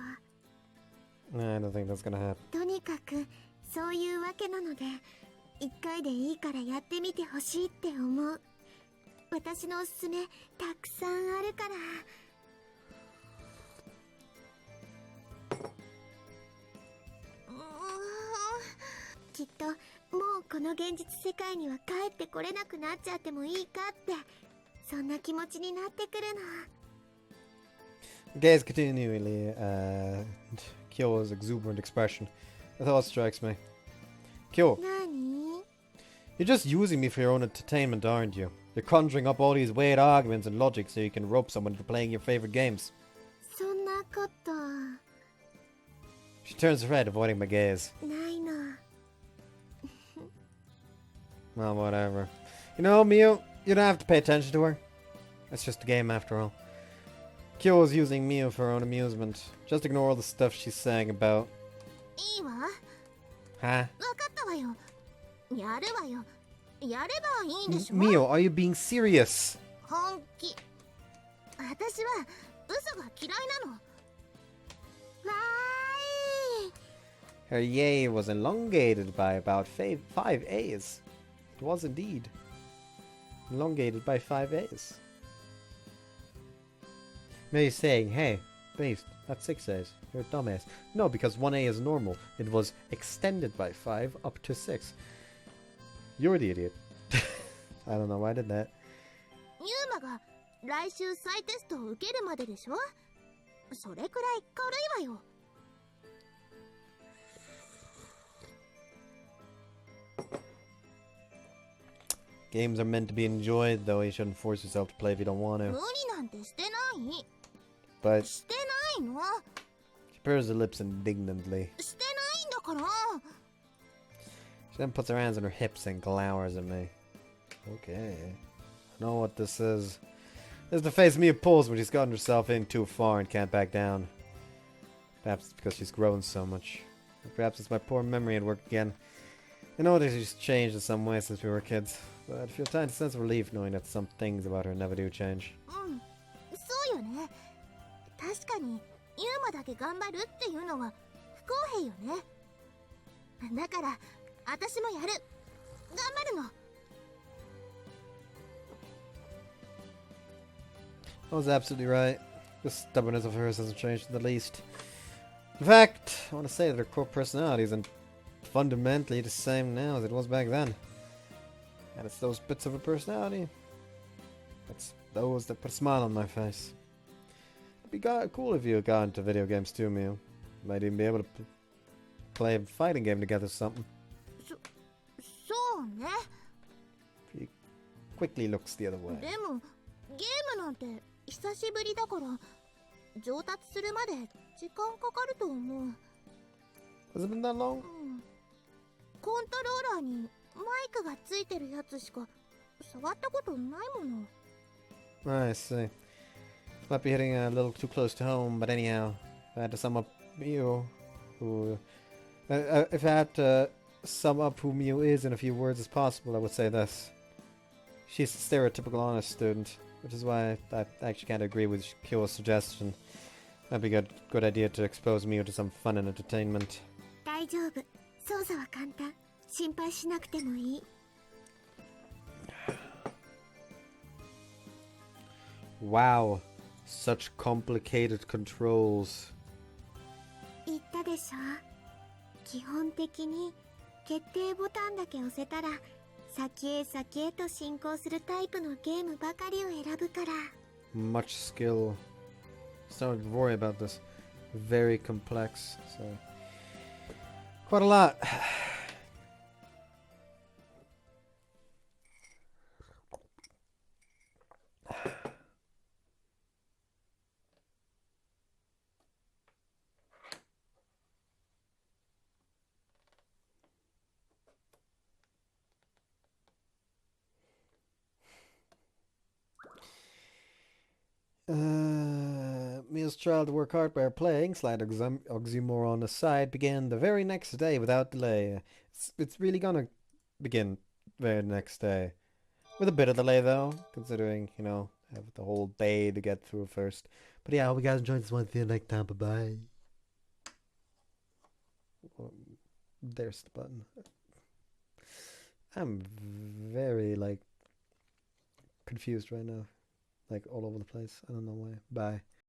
I don't think that's gonna happen. とにかくそういうわけなので一回でいいからやってみてほしいって思う。私のおすすめたくさんあるから。きっともうこの現実世界には帰ってこれなくなっちゃってもいいかって、そんな気持ちになってくるの。 Gaze continually Kyo's exuberant expression. A thought strikes me. Kyo, 何？ you're just using me for your own entertainment, aren't you? You're conjuring up all these weird arguments and logic so you can rope someone into playing your favorite games. そんなこと She turns her head, avoiding my gaze. ないの。 Well, whatever. You know, Mio, you don't have to pay attention to her. It's just a game after all. Kyo is using Mio for her own amusement. Just ignore all the stuff she's saying about. いいわ。Huh? わかったわよ。やるわよ。やればいいんでしょ。 Mio, are you being serious? 本気。私は嘘が嫌いなの。わーい。 Her yay was elongated by about 5 A's. It was indeed. Elongated by 5 A's. Maybe saying, hey, Beast, that's 6 A's. You're a dumbass. No, because 1 A is normal. It was extended by 5 up to 6. You're the idiot. I don't know why I did that. ユーマが来週再テストを受けるまででしょ。それくらい軽いわよ。 Games are meant to be enjoyed, though you shouldn't force yourself to play if you don't want 無 to. 理なんてしてない。 But してないの。 she purrs her lips indignantly. してないんだから。 She then puts her hands on her hips and glowers at me. Okay. I know what this is. This is the face Mia pulls when she's gotten herself in too far and can't back down. Perhaps it's because she's grown so much. Or perhaps it's my poor memory at work again. I know that she's changed in some way since we were kids, but I feel a tiny sense of relief knowing that some things about her never do change. うん、そうよね。確かにユーマだけ頑張るっていうのは不公平よね。だから私もやる。頑張るの。 I was absolutely right. This stubbornness of hers hasn't changed in the least. In fact, I want to say that her core personality isn't fundamentally the same now as it was back then. And it's those bits of her personality. It's those that put a smile on my face. It'd be cool if you got into video games too, Mio. Might even be able to play a fighting game together or something. そうね。 She quickly looks the other way. でもゲームなんて久しぶりだから上達するまで時間かかると思う。 Has it been that long? うん。コントローラーにマイクがついてるやつしか触ったことないもの。 I see. Might be hitting a little too close to home, but anyhow, if I had to sum up Mio, if I had to sum up who Mio is in a few words as possible, I would say this. She's a stereotypical honest student, which is why I actually can't agree with Kyo's suggestion. Might be a good idea to expose Mio to some fun and entertainment. 大丈夫。操作は簡単。心配しなくてもいい。 Wow, such complicated controls. 言ったでしょ。基本的に決定ボタンだけ押せたら先へ先へと進行するタイプのゲームばかりを選ぶから。 Much skill. Starting to worry about this. Very complex, so quite a lot. Mio's trial to work hard by playing, slight oxymoron aside, began the very next day without delay. It's really gonna begin the very next day. With a bit of delay though, considering, you know, I have the whole day to get through first. But yeah, I hope you guys enjoyed this one. See you next time. Bye-bye. There's the button. I'm very, like, confused right now. Like, all over the place. I don't know why. Bye.